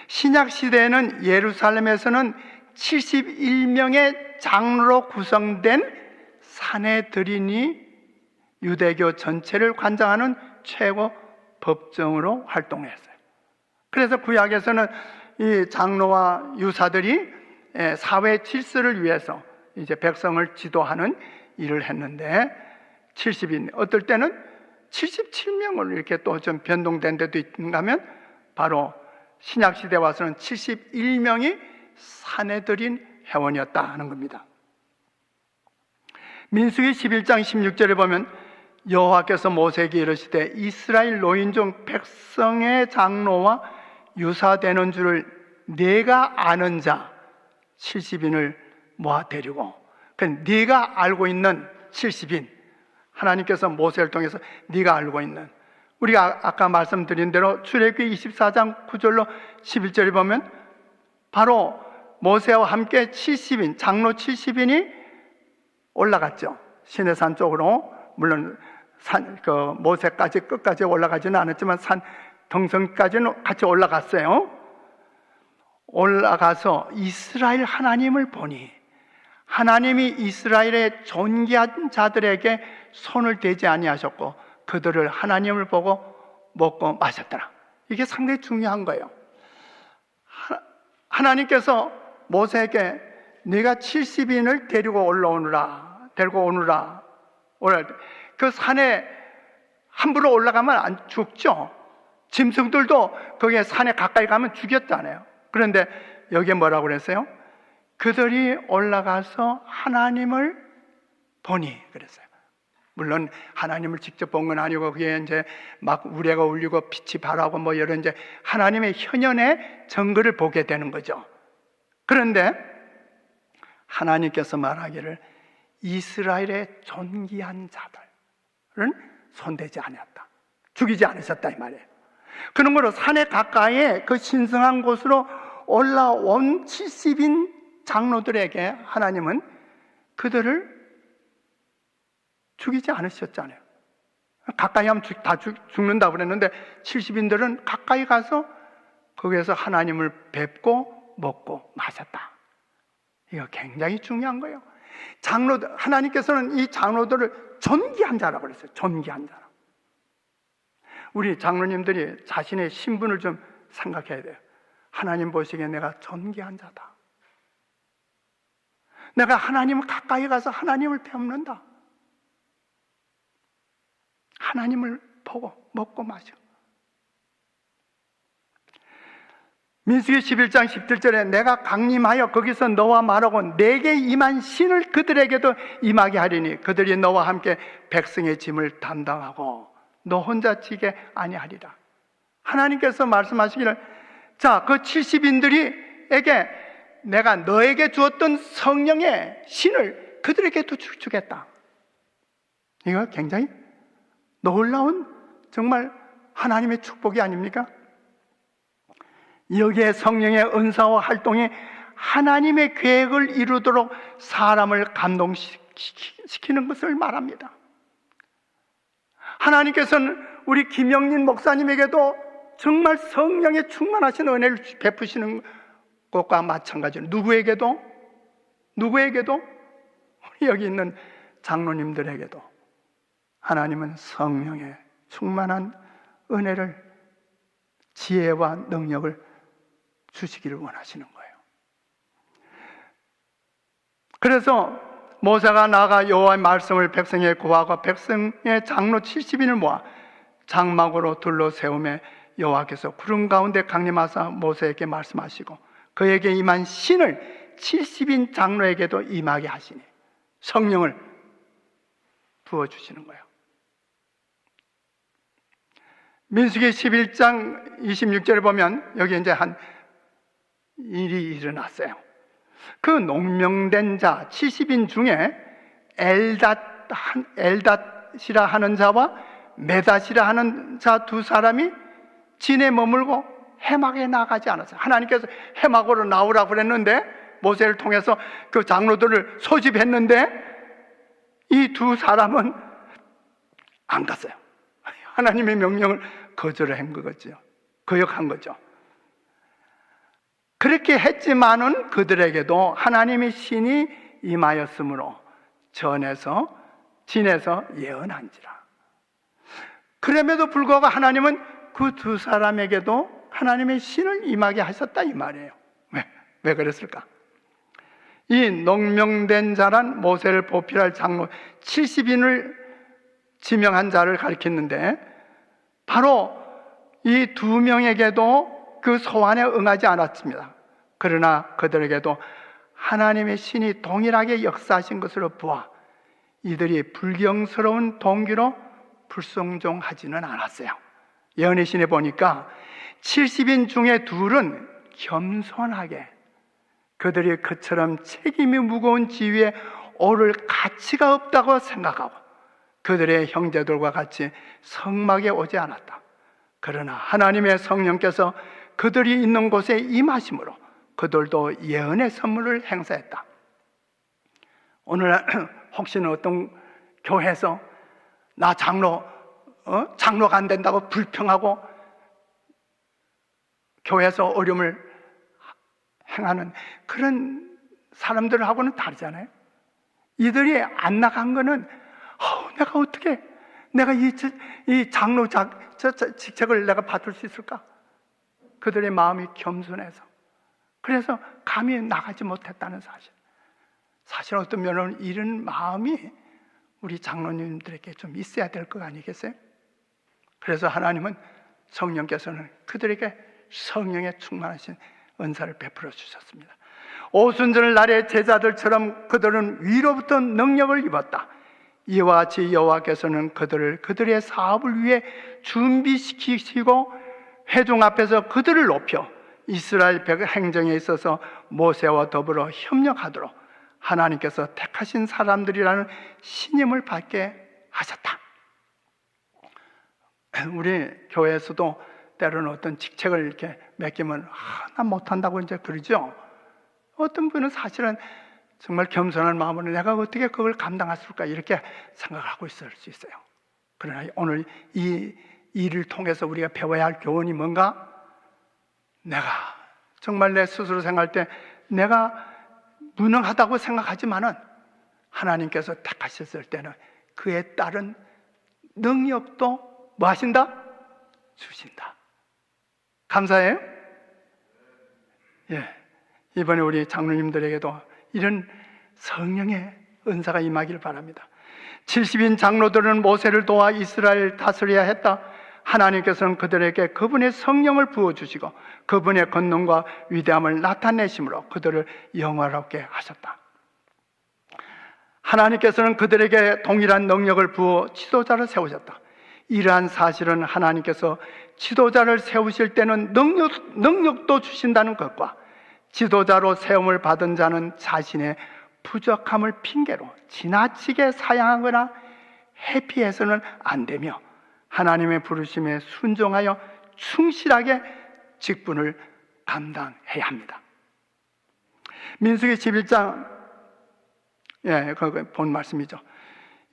신약 시대에는 예루살렘에서는 71명의 장로로 구성된 사내들인이 유대교 전체를 관장하는 최고 법정으로 활동했어요. 그래서 구약에서는 이 장로와 유사들이 사회 질서를 위해서 이제 백성을 지도하는 일을 했는데 70인, 어떨 때는 77명으로 이렇게 또 좀 변동된 데도 있는가 하면 바로 신약 시대 와서는 71명이 사내들인 회원이었다 하는 겁니다. 민수기 11장 16절에 보면 여호와께서 모세에게 이르시되 이스라엘 노인 중 백성의 장로와 유사되는 줄을 네가 아는 자 70인을 모아 데리고, 그러니까 네가 알고 있는 70인, 하나님께서 모세를 통해서 네가 알고 있는, 우리가 아까 말씀드린 대로 출애굽기 24장 9절로 11절에 보면 바로 모세와 함께 70인, 장로 70인이 올라갔죠. 시내산 쪽으로. 물론 모세까지 끝까지 올라가지는 않았지만 산 등성까지는 같이 올라갔어요. 올라가서 이스라엘 하나님을 보니 하나님이 이스라엘의 존귀한 자들에게 손을 대지 아니하셨고 그들을 하나님을 보고 먹고 마셨더라. 이게 상당히 중요한 거예요. 하나님께서 모세에게 네가 70인을 데리고 오느라 그 산에 함부로 올라가면 안 죽죠. 짐승들도 거기에 산에 가까이 가면 죽였잖아요. 그런데 여기에 뭐라고 그랬어요? 그들이 올라가서 하나님을 보니 그랬어요. 물론 하나님을 직접 본 건 아니고 그게 이제 막 우레가 울리고 빛이 발하고 뭐 이런 이제 하나님의 현현의 증거를 보게 되는 거죠. 그런데 하나님께서 말하기를 이스라엘의 존귀한 자들은 손대지 않았다. 죽이지 않으셨다 이 말이에요. 그러므로 산에 가까이 그 신성한 곳으로 올라온 70인 장로들에게 하나님은 그들을 죽이지 않으셨잖아요. 가까이 하면 다 죽는다고 그랬는데 70인들은 가까이 가서 거기에서 하나님을 뵙고 먹고 마셨다. 이거 굉장히 중요한 거예요. 하나님께서는 이 장로들을 존귀한 자라고 그랬어요. 존귀한 자라. 우리 장로님들이 자신의 신분을 좀 생각해야 돼요. 하나님 보시기에 내가 존귀한 자다. 내가 하나님을 가까이 가서 하나님을 뵙는다. 하나님을 보고 먹고 마셔. 민수기 11장 17절에 내가 강림하여 거기서 너와 말하고 내게 임한 신을 그들에게도 임하게 하리니 그들이 너와 함께 백성의 짐을 담당하고 너 혼자 지게 아니하리라. 하나님께서 말씀하시기를 자, 그 70인들에게 내가 너에게 주었던 성령의 신을 그들에게도 주겠다. 이거 굉장히 놀라운 정말 하나님의 축복이 아닙니까? 여기에 성령의 은사와 활동이 하나님의 계획을 이루도록 사람을 감동시키는 것을 말합니다. 하나님께서는 우리 김영린 목사님에게도 정말 성령의 충만하신 은혜를 베푸시는 것과 마찬가지로 누구에게도 여기 있는 장로님들에게도 하나님은 성령의 충만한 은혜를 지혜와 능력을 주시기를 원하시는 거예요. 그래서 모세가 나아가 여호와의 말씀을 백성에게 구하고 백성의 장로 70인을 모아 장막으로 둘러 세우매 여호와께서 구름 가운데 강림하사 모세에게 말씀하시고 그에게 임한 신을 70인 장로에게도 임하게 하시니 성령을 부어주시는 거예요. 민수기 11장 26절에 보면 여기 이제 한 일이 일어났어요. 그 농명된 자 70인 중에 엘닷이라 하는 자와 메닷이라 하는 자 두 사람이 진에 머물고 해막에 나가지 않았어요. 하나님께서 해막으로 나오라고 그랬는데 모세를 통해서 그 장로들을 소집했는데 이 두 사람은 안 갔어요. 하나님의 명령을 거절한 거죠. 거역한 거죠. 그렇게 했지만은 그들에게도 하나님의 신이 임하였으므로 진에서 예언한지라. 그럼에도 불구하고 하나님은 그 두 사람에게도 하나님의 신을 임하게 하셨다 이 말이에요. 왜 그랬을까? 이 농명된 자란 모세를 보필할 장로 70인을 지명한 자를 가리켰는데 바로 이 두 명에게도 그 소환에 응하지 않았습니다. 그러나 그들에게도 하나님의 신이 동일하게 역사하신 것으로 보아 이들이 불경스러운 동기로 불순종하지는 않았어요. 예언의 신에 보니까 70인 중에 둘은 겸손하게 그들이 그처럼 책임이 무거운 지위에 오를 가치가 없다고 생각하고 그들의 형제들과 같이 성막에 오지 않았다. 그러나 하나님의 성령께서 그들이 있는 곳에 임하심으로 그들도 예언의 선물을 행사했다. 오늘날 혹시나 어떤 교회에서 나 장로가 안 된다고 불평하고 교회에서 어려움을 행하는 그런 사람들하고는 다르잖아요. 이들이 안 나간 거는 내가 어떻게 내가 이 장로 직책을 내가 받을 수 있을까? 그들의 마음이 겸손해서 그래서 감히 나가지 못했다는 사실. 사실 어떤 면은 이런 마음이 우리 장로님들에게 좀 있어야 될 것 아니겠어요? 그래서 하나님은 성령께서는 그들에게 성령에 충만하신 은사를 베풀어 주셨습니다. 오순절 날의 제자들처럼 그들은 위로부터 능력을 입었다. 이와 같이 여호와께서는 그들의 사업을 위해 준비시키시고 회중 앞에서 그들을 높여 이스라엘 행정에 있어서 모세와 더불어 협력하도록 하나님께서 택하신 사람들이라는 신임을 받게 하셨다. 우리 교회에서도 때로는 어떤 직책을 이렇게 맡기면 난 못한다고 이제 그러죠. 어떤 분은 사실은 정말 겸손한 마음으로 내가 어떻게 그걸 감당할 수 있을까 이렇게 생각하고 있을 수 있어요. 그러나 오늘 이 일을 통해서 우리가 배워야 할 교훈이 뭔가? 내가 정말 내 스스로 생각할 때 내가 무능하다고 생각하지만은 하나님께서 택하셨을 때는 그에 따른 능력도 뭐 하신다? 주신다. 감사해요? 예. 이번에 우리 장로님들에게도 이런 성령의 은사가 임하기를 바랍니다. 70인 장로들은 모세를 도와 이스라엘 다스려야 했다. 하나님께서는 그들에게 그분의 성령을 부어주시고 그분의 권능과 위대함을 나타내심으로 그들을 영화롭게 하셨다. 하나님께서는 그들에게 동일한 능력을 부어 지도자를 세우셨다. 이러한 사실은 하나님께서 지도자를 세우실 때는 능력도 주신다는 것과 지도자로 세움을 받은 자는 자신의 부족함을 핑계로 지나치게 사양하거나 회피해서는 안 되며 하나님의 부르심에 순종하여 충실하게 직분을 감당해야 합니다. 민수기 11장 본 말씀이죠.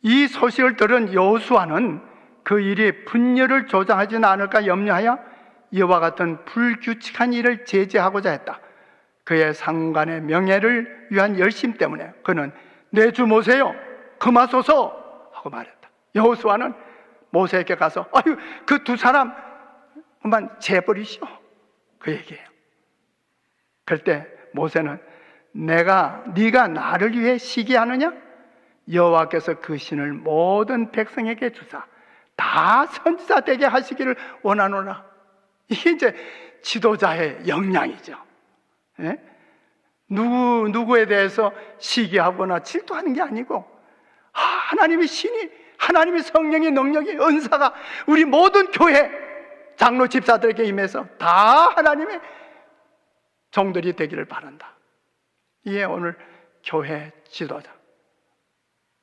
이 소식을 들은 여호수아는 그 일이 분열을 조장하지는 않을까 염려하여 이와 같은 불규칙한 일을 제재하고자 했다. 그의 상관의 명예를 위한 열심 때문에 그는 내 주 모세여 금하소서 하고 말했다. 여호수아는 모세에게 가서 아유 그 두 사람 그만 재버리시오 그 얘기예요. 그럴 때 모세는 네가 나를 위해 시기하느냐? 여호와께서 그 신을 모든 백성에게 주사 다 선지자 되게 하시기를 원하노라. 이게 이제 지도자의 역량이죠. 예? 누구에 대해서 시기하거나 질투하는 게 아니고 하나님의 신이 하나님의 성령의 능력이 은사가 우리 모든 교회 장로 집사들에게 임해서 다 하나님의 종들이 되기를 바란다. 이게 오늘 교회 지도자,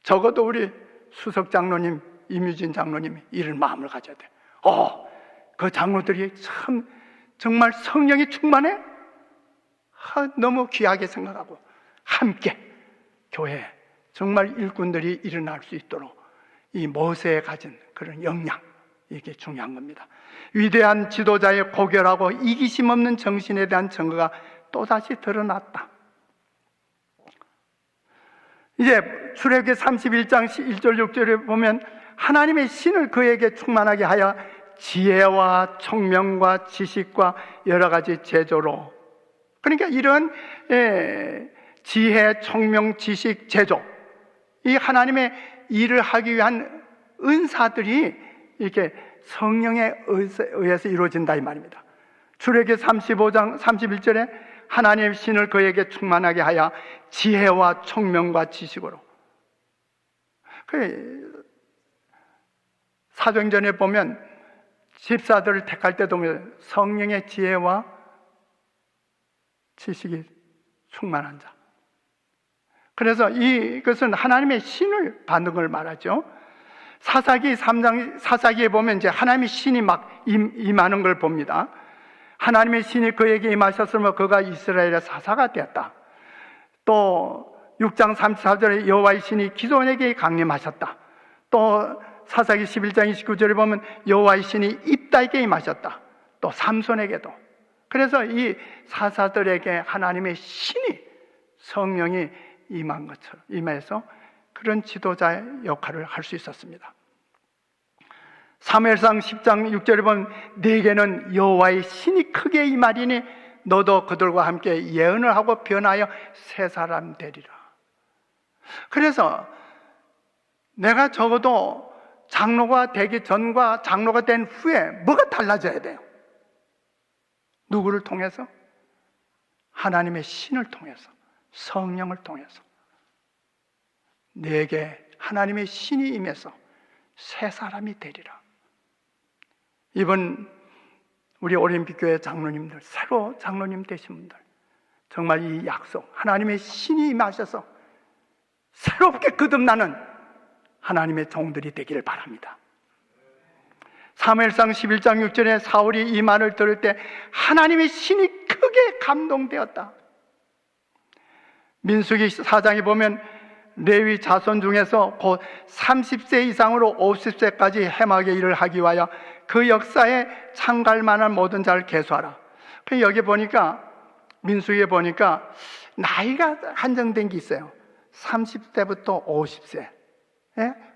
적어도 우리 수석 장로님 임유진 장로님이 이런 마음을 가져야 돼. 그 장로들이 참 정말 성령이 충만해? 너무 귀하게 생각하고 함께 교회 정말 일꾼들이 일어날 수 있도록 이 모세에 가진 그런 역량, 이게 중요한 겁니다. 위대한 지도자의 고결하고 이기심 없는 정신에 대한 증거가 또다시 드러났다. 이제 출애굽기 31장 1절 6절에 보면 하나님의 신을 그에게 충만하게 하여 지혜와 총명과 지식과 여러 가지 제조로, 그러니까 이런 지혜, 총명, 지식, 제조, 이 하나님의 일을 하기 위한 은사들이 이렇게 성령에 의해서 이루어진다 이 말입니다. 출애굽기 35장 31절에 하나님의 신을 그에게 충만하게 하여 지혜와 총명과 지식으로. 사도행전에 보면 집사들을 택할 때도 성령의 지혜와 지식이 충만한 자. 그래서 이것은 하나님의 신을 받는 걸 말하죠. 사사기 3장 사사기에 보면 이제 하나님의 신이 막 임하는 걸 봅니다. 하나님의 신이 그에게 임하셨으며 그가 이스라엘의 사사가 되었다. 또 6장 34절에 여호와의 신이 기도원에게 강림하셨다. 또 사사기 11장 29절에 보면 여호와의 신이 입다에게 임하셨다. 또 삼손에게도. 그래서 이 사사들에게 하나님의 신이 성령이 임한 것처럼 임해서 그런 지도자의 역할을 할 수 있었습니다. 사무엘상 10장 6절에 보면 네게는 여호와의 신이 크게 임하리니 너도 그들과 함께 예언을 하고 변하여 새 사람 되리라. 그래서 내가 적어도 장로가 되기 전과 장로가 된 후에 뭐가 달라져야 돼요? 누구를 통해서? 하나님의 신을 통해서, 성령을 통해서 내게 하나님의 신이 임해서 새 사람이 되리라. 이번 우리 올림픽교회 장로님들, 새로 장로님 되신 분들, 정말 이 약속, 하나님의 신이 임하셔서 새롭게 거듭나는 하나님의 종들이 되기를 바랍니다. 사무엘상 11장 6절에 사울이 이 말을 들을 때 하나님의 신이 크게 감동되었다. 민수기 4장에 보면 레위 자손 중에서 곧 30세 이상으로 50세까지 해마게 일을 하기 위하여 그 역사에 참갈 만한 모든 자를 계수하라. 여기 보니까 민수기에 보니까 나이가 한정된 게 있어요. 30세부터 50세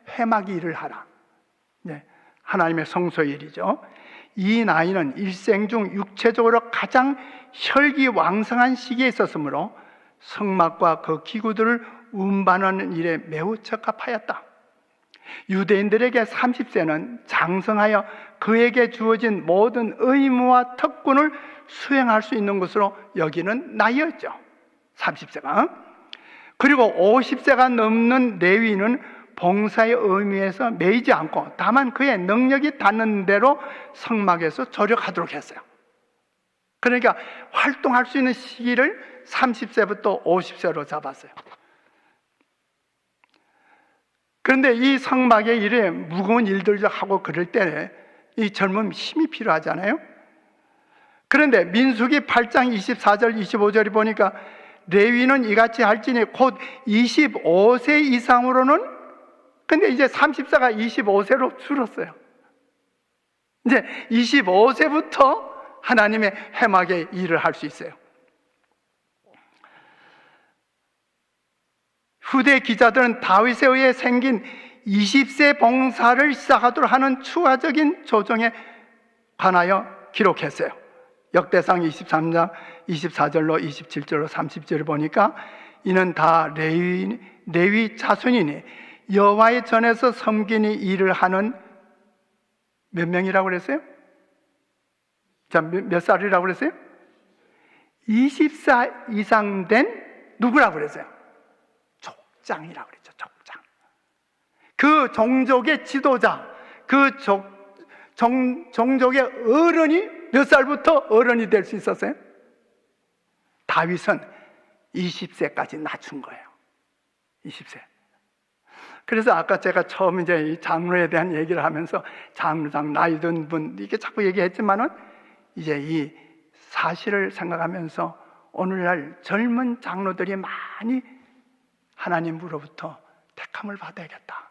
해마기 일을 하라. 하나님의 성소의 일이죠. 이 나이는 일생 중 육체적으로 가장 혈기왕성한 시기에 있었으므로 성막과 그 기구들을 운반하는 일에 매우 적합하였다. 유대인들에게 30세는 장성하여 그에게 주어진 모든 의무와 특권을 수행할 수 있는 것으로 여기는 나이였죠. 30세가. 그리고 50세가 넘는 레위인은 봉사의 의미에서 매이지 않고 다만 그의 능력이 닿는 대로 성막에서 조력하도록 했어요. 그러니까 활동할 수 있는 시기를 30세부터 50세로 잡았어요. 그런데 이 성막의 일에 무거운 일들을 하고 그럴 때 이 젊은 힘이 필요하잖아요. 그런데 민수기 8장 24절 25절이 보니까 레위는 이같이 할지니 곧 25세 이상으로는, 근데 이제 30세가 25세로 줄었어요. 이제 25세부터 하나님의 해막의 일을 할 수 있어요. 후대 기자들은 다윗에 의해 생긴 20세 봉사를 시작하도록 하는 추가적인 조정에 관하여 기록했어요. 역대상 23장 24절로 27절로 30절을 보니까 이는 다 레위 자손이니 여호와의 전에서 섬기니 일을 하는 몇 명이라고 그랬어요? 자, 몇 살이라고 그랬어요? 20살 이상 된 누구라고 그랬어요? 족장이라고 그랬죠. 족장. 그 종족의 지도자, 그 종족의 어른이 몇 살부터 어른이 될 수 있었어요? 다윗은 20세까지 낮춘 거예요. 20세. 그래서 아까 제가 처음 이제 이 장로에 대한 얘기를 하면서 장로장 나이 든 분 이렇게 자꾸 얘기했지만은 이제 이 사실을 생각하면서 오늘날 젊은 장로들이 많이 하나님으로부터 택함을 받아야겠다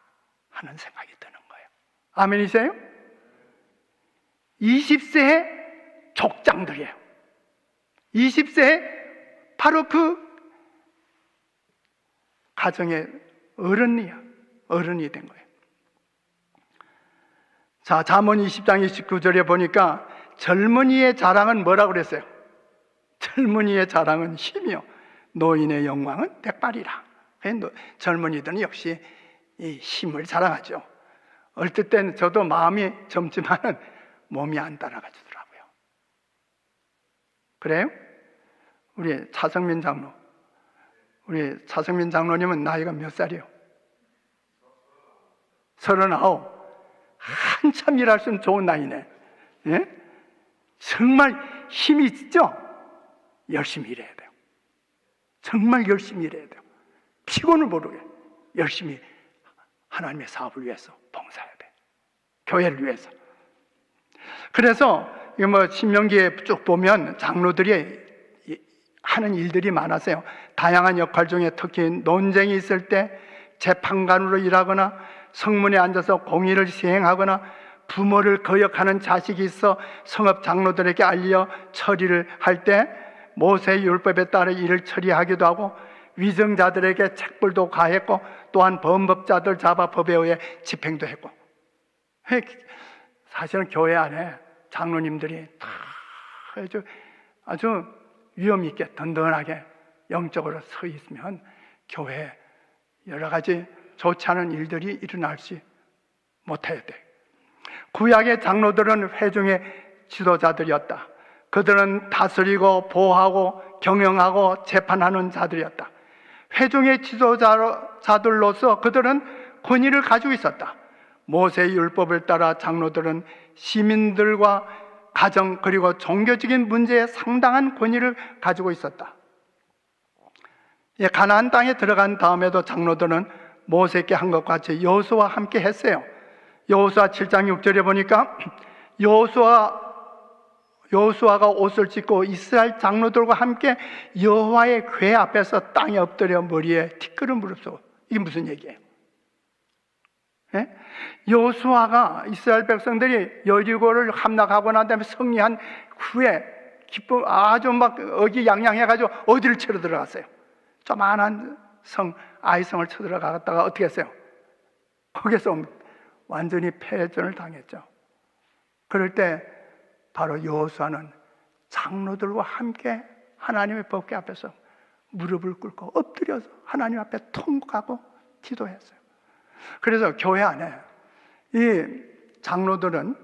하는 생각이 드는 거예요. 아멘이세요? 20세의 족장들이에요. 20세에 바로 그 가정의 어른이 된 거예요. 자, 잠언 20장 29절에 보니까 젊은이의 자랑은 뭐라고 그랬어요? 젊은이의 자랑은 힘이요 노인의 영광은 백발이라. 젊은이들은 역시 이 힘을 자랑하죠. 어떨 때는 저도 마음이 젊지만은 몸이 안 따라가 주더라고요. 그래요? 우리 차성민 장로님은 나이가 몇 살이요? 39. 한참 일할 수 있는 좋은 나이네. 예? 정말 힘이 있죠? 열심히 일해야 돼요. 정말 열심히 일해야 돼요. 피곤을 모르게 열심히 하나님의 사업을 위해서 봉사해야 돼. 교회를 위해서. 그래서 신명기에 쭉 보면 장로들이 하는 일들이 많았어요. 다양한 역할 중에 특히 논쟁이 있을 때 재판관으로 일하거나 성문에 앉아서 공의를 시행하거나 부모를 거역하는 자식이 있어 성읍 장로들에게 알려 처리를 할 때 모세의 율법에 따라 일을 처리하기도 하고 위정자들에게 책벌도 가했고 또한 범법자들 잡아 법에 의해 집행도 했고. 사실은 교회 안에 장로님들이 다 아주 위험 있게 든든하게 영적으로 서 있으면 교회에 여러 가지 좋지 않은 일들이 일어날 수 못해야 돼. 구약의 장로들은 회중의 지도자들이었다. 그들은 다스리고 보호하고 경영하고 재판하는 자들이었다. 회중의 지도자들로서 그들은 권위를 가지고 있었다. 모세의 율법을 따라 장로들은 시민들과 가정 그리고 종교적인 문제에 상당한 권위를 가지고 있었다. 가나안 땅에 들어간 다음에도 장로들은 모세께 한 것 같이 여호수아와 함께 했어요. 여호수아 7장 6절에 보니까 여호수아가 옷을 찢고 이스라엘 장로들과 함께 여호와의 궤 앞에서 땅에 엎드려 머리에 티끌을 무릅쓰고. 이게 무슨 얘기예요? 예? 여호수아가 이스라엘 백성들이 여리고를 함락하고 난 다음에 승리한 후에 기쁨 아주 막 어기양양해가지고 어디를 치러 들어갔어요? 조만한 성 아이성을 쳐 들어갔다가 어떻게 했어요? 거기서 완전히 패전을 당했죠. 그럴 때 바로 여호수아는 장로들과 함께 하나님의 법궤 앞에서 무릎을 꿇고 엎드려서 하나님 앞에 통곡하고 기도했어요. 그래서 교회 안에 이 장로들은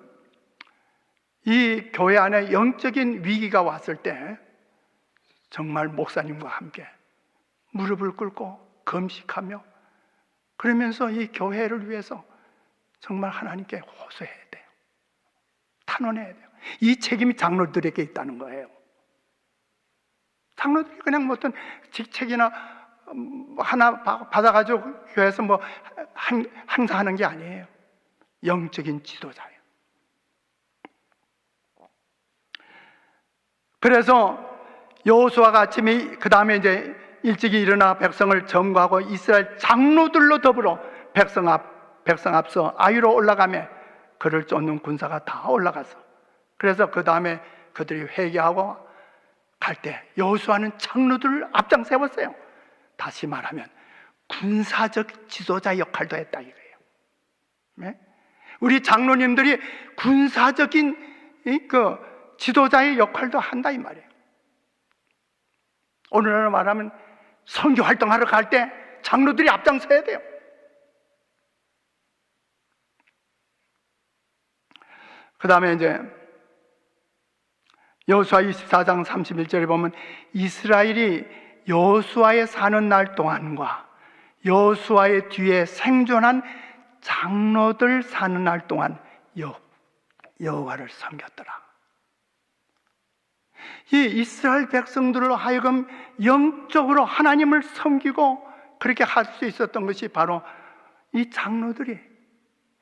이 교회 안에 영적인 위기가 왔을 때 정말 목사님과 함께 무릎을 꿇고 금식하며 그러면서 이 교회를 위해서 정말 하나님께 호소해야 돼요. 탄원해야 돼요. 이 책임이 장로들에게 있다는 거예요. 장로들이 그냥 뭐 어떤 직책이나 하나 받아가지고 교회에서 뭐 항상 하는 게 아니에요. 영적인 지도자예요. 그래서 여호수아가 아침에 그 다음에 이제 일찍이 일어나 백성을 점거하고 이스라엘 장로들로 더불어 백성 앞서 아위로 올라가며 그를 쫓는 군사가 다 올라가서 그래서 그 다음에 그들이 회개하고 갈 때 여호수아는 장로들을 앞장 세웠어요. 다시 말하면 군사적 지도자 역할도 했다 이거예요. 네? 우리 장로님들이 군사적인 그 지도자의 역할도 한다 이 말이에요. 오늘날로 말하면 선교 활동하러 갈 때 장로들이 앞장서야 돼요. 그 다음에 이제 여호수아 24장 31절에 보면 이스라엘이 여호수아의 사는 날 동안과 여호수아의 뒤에 생존한 장로들 사는 날 동안 여호와를 섬겼더라. 이 이스라엘 백성들로 하여금 영적으로 하나님을 섬기고 그렇게 할 수 있었던 것이 바로 이 장로들이,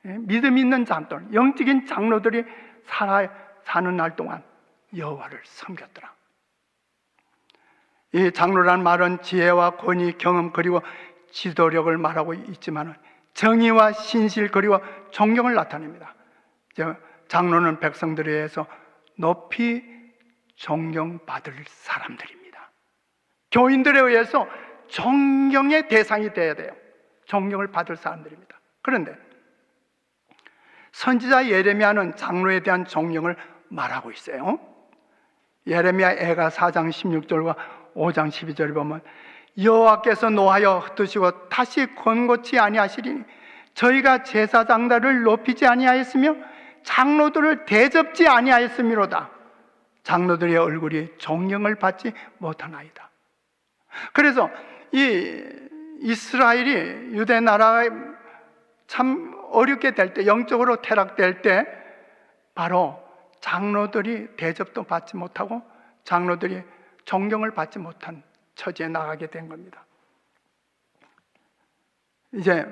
믿음 있는 장로들, 영적인 장로들이 사는 날 동안 여호와를 섬겼더라. 이 장로란 말은 지혜와 권위, 경험 그리고 지도력을 말하고 있지만 정의와 신실 그리고 존경을 나타냅니다. 장로는 백성들에 의해서 높이 존경받을 사람들입니다. 교인들에 의해서 존경의 대상이 되어야 돼요. 존경을 받을 사람들입니다. 그런데 선지자 예레미야는 장로에 대한 존경을 말하고 있어요. 예레미야 애가 4장 16절과 5장 12절을 보면 여호와께서 노하여 흩으시고 다시 권고치 아니하시리니 저희가 제사장들을 높이지 아니하였으며 장로들을 대접지 아니하였음이로다. 장로들의 얼굴이 존경을 받지 못하나이다. 그래서 이 이스라엘이 유대 나라에 참 어렵게 될 때, 영적으로 퇴락될 때 바로 장로들이 대접도 받지 못하고 장로들이 존경을 받지 못한 처지에 나가게 된 겁니다. 이제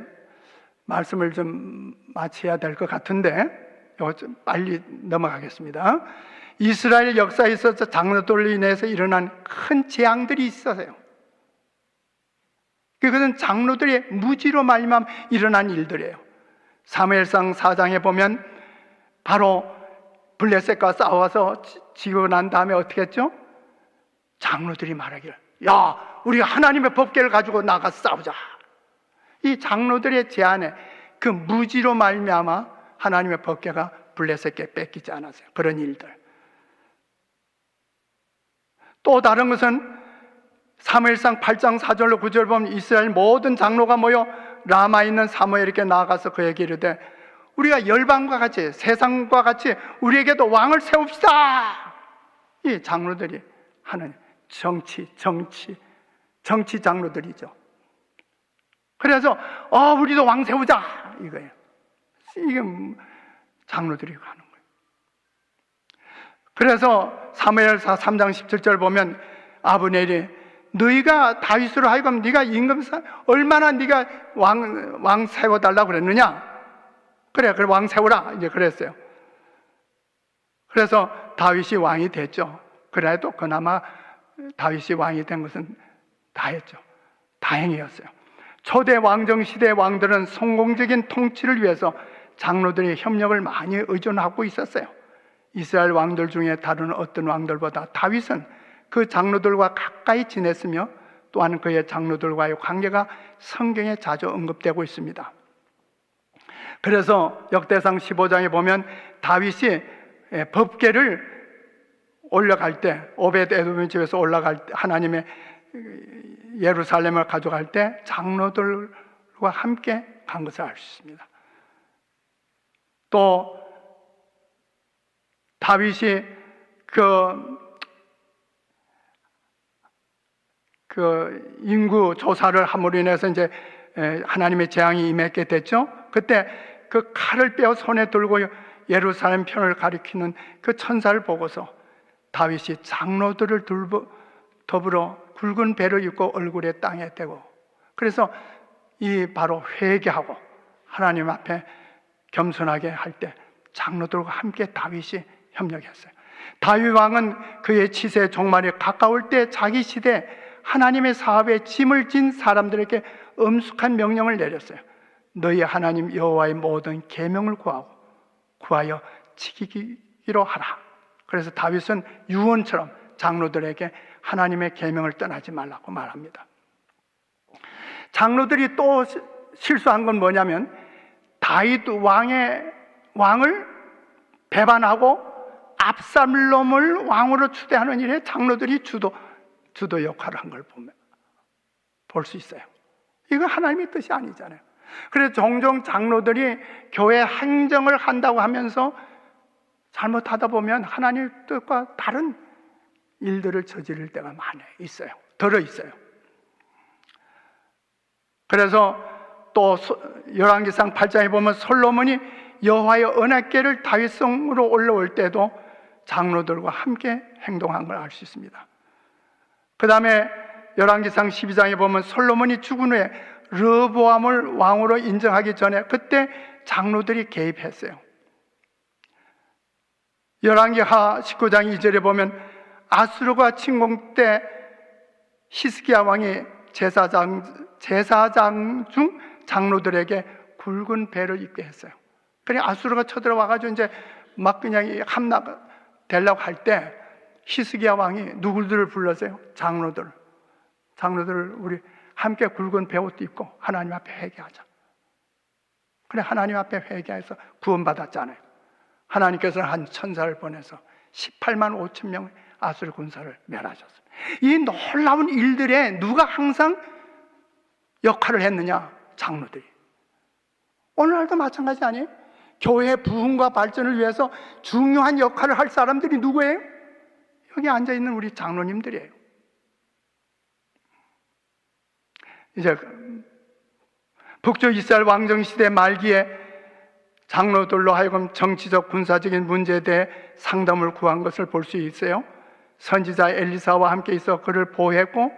말씀을 좀 마쳐야 될 것 같은데 이거 좀 빨리 넘어가겠습니다. 이스라엘 역사에 있어서 장로들로 인해서 일어난 큰 재앙들이 있었어요. 그것은 장로들의 무지로 말미암아 일어난 일들이에요. 사무엘상 4장에 보면 바로 블레셋과 싸워서 지고 난 다음에 어떻게 했죠? 장로들이 말하기를 야, 우리가 하나님의 법궤를 가지고 나가서 싸우자. 이 장로들의 제안에 그 무지로 말미암아 하나님의 법궤가 블레셋께 뺏기지 않았어요. 그런 일들. 또 다른 것은 사무엘상 8장 4절로 9절 보면 이스라엘 모든 장로가 모여 라마에 있는 사무엘에게 나아가서 그에게 이르되 우리가 열방과 같이 세상과 같이 우리에게도 왕을 세웁시다. 이 장로들이 하는 정치 장로들이죠. 그래서 우리도 왕 세우자 이거예요. 이게 장로들이 하는 거예요. 그래서 사무엘사 3장 17절 보면 아브넬이 너희가 다윗으로 하여금 네가 임금사 얼마나 네가 왕 세워달라고 그랬느냐? 그래 왕 세우라 이제 그랬어요. 그래서 다윗이 왕이 됐죠. 그래도 그나마 다윗이 왕이 된 것은 다했죠. 다행이었어요. 초대 왕정 시대의 왕들은 성공적인 통치를 위해서 장로들의 협력을 많이 의존하고 있었어요. 이스라엘 왕들 중에 다른 어떤 왕들보다 다윗은 그 장로들과 가까이 지냈으며 또한 그의 장로들과의 관계가 성경에 자주 언급되고 있습니다. 그래서 역대상 15장에 보면 다윗이 법궤를 올라갈 때 오벳 에돔의 집에서 올라갈 때 하나님의 예루살렘을 가져갈 때 장로들과 함께 간 것을 알 수 있습니다. 또 다윗이 그 인구 조사를 함으로 인해서 이제 하나님의 재앙이 임했게 됐죠. 그때 그 칼을 빼어 손에 들고 예루살렘 편을 가리키는 그 천사를 보고서 다윗이 장로들을 더불어 굵은 배를 입고 얼굴에 땅에 대고, 그래서 이 바로 회개하고 하나님 앞에 겸손하게 할 때 장로들과 함께 다윗이 협력했어요. 다윗 왕은 그의 치세 종말에 가까울 때 자기 시대 하나님의 사업에 짐을 진 사람들에게 엄숙한 명령을 내렸어요. 너희 하나님 여호와의 모든 계명을 구하여 지키기로 하라. 그래서 다윗은 유언처럼 장로들에게 하나님의 계명을 떠나지 말라고 말합니다. 장로들이 또 실수한 건 뭐냐면 다윗 왕을 배반하고 압살롬을 왕으로 추대하는 일에 장로들이 주도 역할을 한 걸 볼 수 있어요. 이건 하나님의 뜻이 아니잖아요. 그래서 종종 장로들이 교회 행정을 한다고 하면서 잘못하다 보면 하나님의 뜻과 다른 일들을 저지를 때가 많이 있어요. 들어 있어요. 그래서 또 열왕기상 8장에 보면 솔로몬이 여호와의 언약궤를 다윗성으로 올라올 때도 장로들과 함께 행동한 걸 알 수 있습니다. 그 다음에 열왕기상 12장에 보면 솔로몬이 죽은 후에 르보암을 왕으로 인정하기 전에 그때 장로들이 개입했어요. 열왕기하 19장 2절에 보면 아수르가 침공 때 히스기야 왕이 제사장 중 장로들에게 굵은 배를 입게 했어요. 그래 아수르가 쳐들어와가지고 이제 막 그냥 함락 되려고 할 때 히스기야 왕이 누구들을 불렀어요? 장로들을 우리 함께 굵은 배옷도 입고 하나님 앞에 회개하자. 그래 하나님 앞에 회개해서 구원받았잖아요. 하나님께서는 한 천사를 보내서 18만 5천 명의 아수르 군사를 멸하셨습니다. 이 놀라운 일들에 누가 항상 역할을 했느냐? 장로들이. 오늘날도 마찬가지 아니에요? 교회의 부흥과 발전을 위해서 중요한 역할을 할 사람들이 누구예요? 여기 앉아있는 우리 장로님들이에요. 이제 북쪽 이스라엘 왕정시대 말기에 장로들로 하여금 정치적 군사적인 문제에 대해 상담을 구한 것을 볼 수 있어요. 선지자 엘리사와 함께 있어 그를 보호했고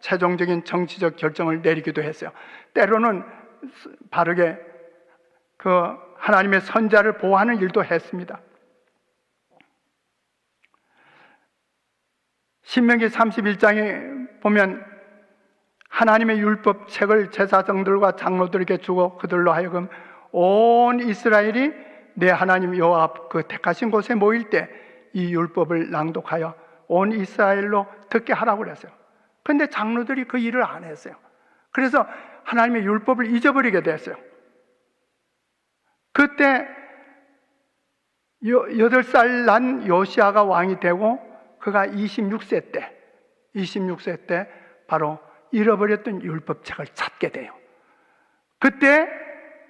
최종적인 정치적 결정을 내리기도 했어요. 때로는 바르게 그 하나님의 선자를 보호하는 일도 했습니다. 신명기 31장에 보면 하나님의 율법 책을 제사장들과 장로들에게 주고 그들로 하여금 온 이스라엘이 내 하나님 여호와 앞 그 택하신 곳에 모일 때 이 율법을 낭독하여 온 이스라엘로 듣게 하라고 그랬어요. 그런데 장로들이 그 일을 안 했어요. 그래서 하나님의 율법을 잊어버리게 됐어요. 그때 8살 난 요시아가 왕이 되고 그가 26세 때 바로 잃어버렸던 율법책을 찾게 돼요. 그때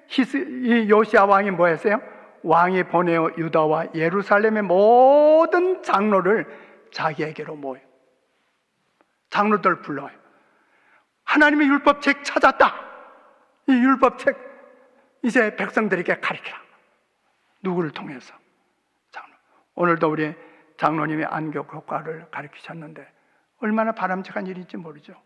이 요시아 왕이 뭐 했어요? 왕이 보내어 유다와 예루살렘의 모든 장로를 자기에게로 모여요. 장로들 불러요. 하나님의 율법책 찾았다. 이 율법책 이제 백성들에게 가르치라. 누구를 통해서? 장로. 오늘도 우리 장로님이 안교 교과를 가르치셨는데 얼마나 바람직한 일인지 모르죠.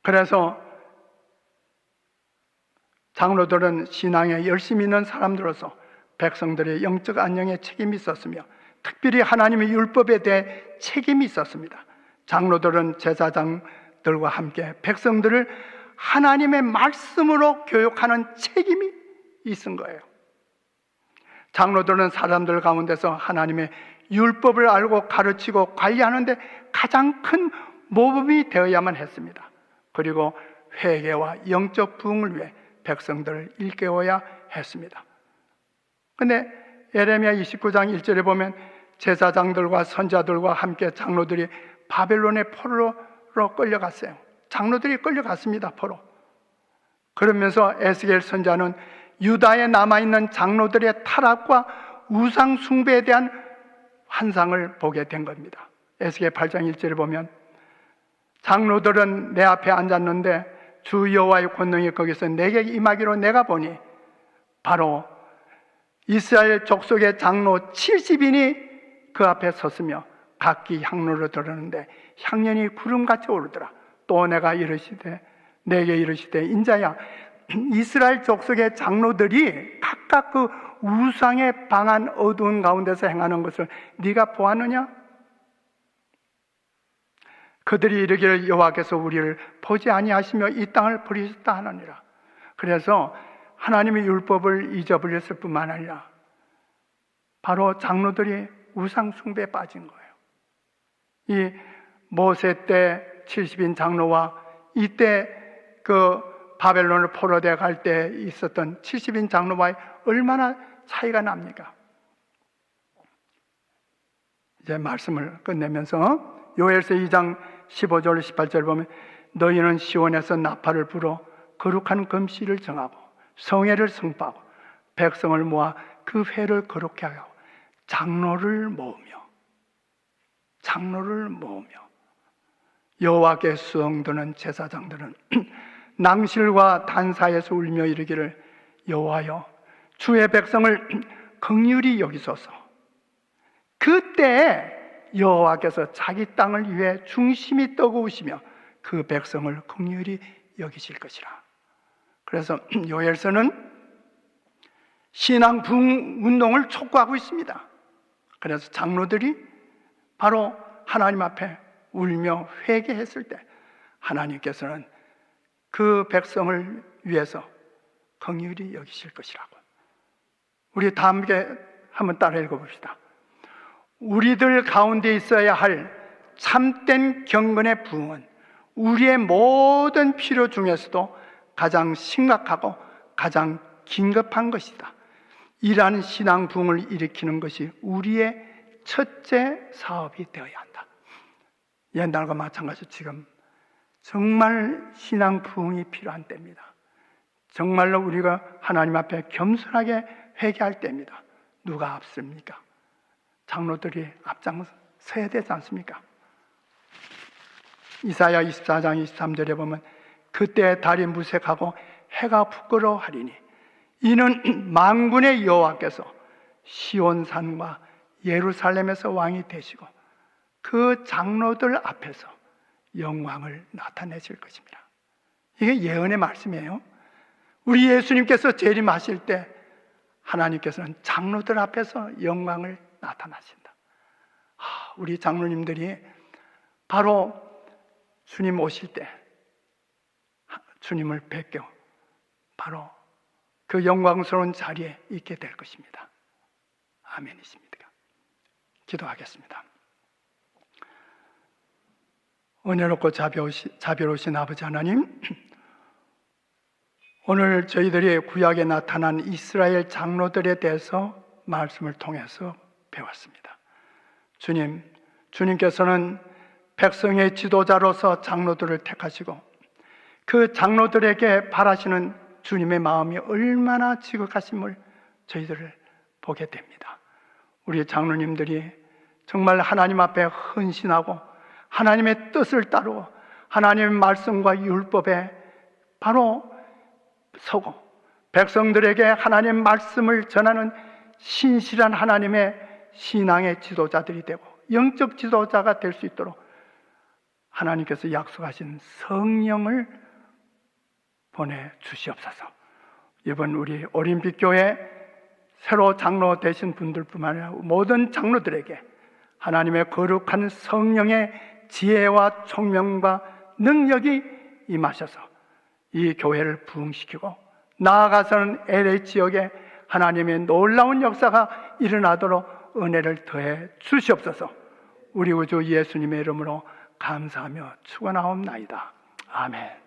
그래서 장로들은 신앙에 열심히 있는 사람들로서 백성들의 영적 안녕에 책임이 있었으며 특별히 하나님의 율법에 대해 책임이 있었습니다. 장로들은 제사장들과 함께 백성들을 하나님의 말씀으로 교육하는 책임이 있은 거예요. 장로들은 사람들 가운데서 하나님의 율법을 알고 가르치고 관리하는데 가장 큰 모범이 되어야만 했습니다. 그리고 회개와 영적 부흥을 위해 백성들을 일깨워야 했습니다. 근데 예레미야 29장 1절에 보면 제사장들과 선자들과 함께 장로들이 바벨론의 포로로 끌려갔어요. 장로들이 끌려갔습니다. 포로. 그러면서 에스겔 선지자는 유다에 남아있는 장로들의 타락과 우상 숭배에 대한 환상을 보게 된 겁니다. 에스겔 8장 1절을 보면 장로들은 내 앞에 앉았는데 주 여호와의 권능이 거기서 내게 임하기로 내가 보니 바로 이스라엘 족속의 장로 70인이 그 앞에 섰으며 각기 향로를 들었는데 향연이 구름같이 오르더라. 또 내가 내게 이르시되 인자야, 이스라엘 족속의 장로들이 각각 그 우상에 방한 어두운 가운데서 행하는 것을 네가 보았느냐? 그들이 이르기를 여호와께서 우리를 보지 아니하시며 이 땅을 버리셨다 하느니라. 그래서 하나님의 율법을 잊어버렸을 뿐만 아니라 바로 장로들이 우상 숭배에 빠진 거예요. 이 모세 때 70인 장로와 이때 그 바벨론을 포로되어 갈 때 있었던 70인 장로와의 얼마나 차이가 납니까? 이제 말씀을 끝내면서 요엘서 2장 15절 18절 보면 너희는 시온에서 나팔을 불어 거룩한 금시를 정하고 성회를 선포하고 백성을 모아 그 회를 거룩케 하고 장로를 모으며 여호와께 수송드는 제사장들은 낭실과 단사에서 울며 이르기를 여호와여 주의 백성을 긍휼히 여기소서. 그때 여호와께서 자기 땅을 위해 중심이 뜨거우시며 그 백성을 긍휼히 여기실 것이라. 그래서 요엘서는 신앙 부흥 운동을 촉구하고 있습니다. 그래서 장로들이 바로 하나님 앞에 울며 회개했을 때 하나님께서는 그 백성을 위해서 긍휼히 여기실 것이라고. 우리 다 함께 한번 따라 읽어봅시다. 우리들 가운데 있어야 할 참된 경건의 부흥은 우리의 모든 필요 중에서도 가장 심각하고 가장 긴급한 것이다. 이러한 신앙 부흥을 일으키는 것이 우리의 첫째 사업이 되어야 한다. 옛날과 마찬가지로 지금 정말 신앙 부흥이 필요한 때입니다. 정말로 우리가 하나님 앞에 겸손하게 회개할 때입니다. 누가 앞섭니까? 장로들이 앞장서야 되지 않습니까? 이사야 24장 23절에 보면 그때 달이 무색하고 해가 부끄러워하리니 이는 만군의 여호와께서 시온산과 예루살렘에서 왕이 되시고 그 장로들 앞에서 영광을 나타내실 것입니다. 이게 예언의 말씀이에요. 우리 예수님께서 재림하실 때 하나님께서는 장로들 앞에서 영광을 나타나신다. 우리 장로님들이 바로 주님 오실 때 주님을 뵙고 바로 그 영광스러운 자리에 있게 될 것입니다. 아멘이십니까? 기도하겠습니다. 은혜롭고 자비로우신 아버지 하나님, 오늘 저희들이 구약에 나타난 이스라엘 장로들에 대해서 말씀을 통해서 배웠습니다. 주님께서는 백성의 지도자로서 장로들을 택하시고 그 장로들에게 바라시는 주님의 마음이 얼마나 지극하심을 저희들을 보게 됩니다. 우리 장로님들이 정말 하나님 앞에 헌신하고 하나님의 뜻을 따르고 하나님의 말씀과 율법에 바로 서고 백성들에게 하나님의 말씀을 전하는 신실한 하나님의 신앙의 지도자들이 되고 영적 지도자가 될 수 있도록 하나님께서 약속하신 성령을 보내주시옵소서. 이번 우리 올림픽교회 새로 장로 되신 분들뿐만 아니라 모든 장로들에게 하나님의 거룩한 성령의 지혜와 총명과 능력이 임하셔서 이 교회를 부흥시키고 나아가서는 LA 지역에 하나님의 놀라운 역사가 일어나도록 은혜를 더해 주시옵소서. 우리 구주 예수님의 이름으로 감사하며 축원하옵나이다. 아멘.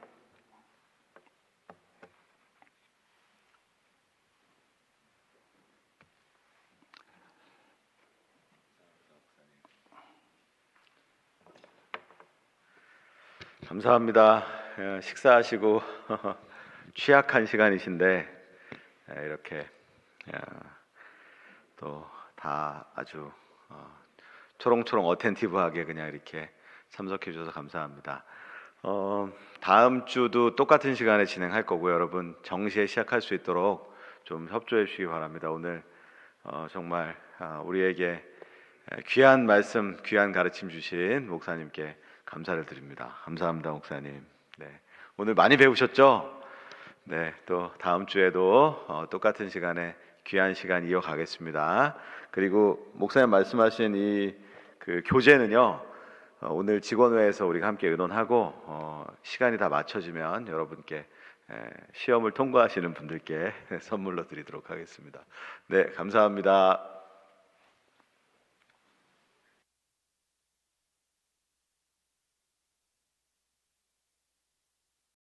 감사합니다. 식사하시고 취약한 시간이신데 이렇게 또 다 아주 초롱초롱 어텐티브하게 그냥 이렇게 참석해 주셔서 감사합니다. 다음 주도 똑같은 시간에 진행할 거고요. 여러분 정시에 시작할 수 있도록 좀 협조해 주시기 바랍니다. 오늘 정말 우리에게 귀한 말씀, 귀한 가르침 주신 목사님께 감사를 드립니다. 감사합니다, 목사님. 네, 오늘 많이 배우셨죠? 네, 또 다음 주에도 똑같은 시간에 귀한 시간 이어가겠습니다. 그리고 목사님 말씀하신 그 교재는요, 오늘 직원회에서 우리가 함께 의논하고 시간이 다 맞춰지면 여러분께 시험을 통과하시는 분들께 선물로 드리도록 하겠습니다. 네, 감사합니다.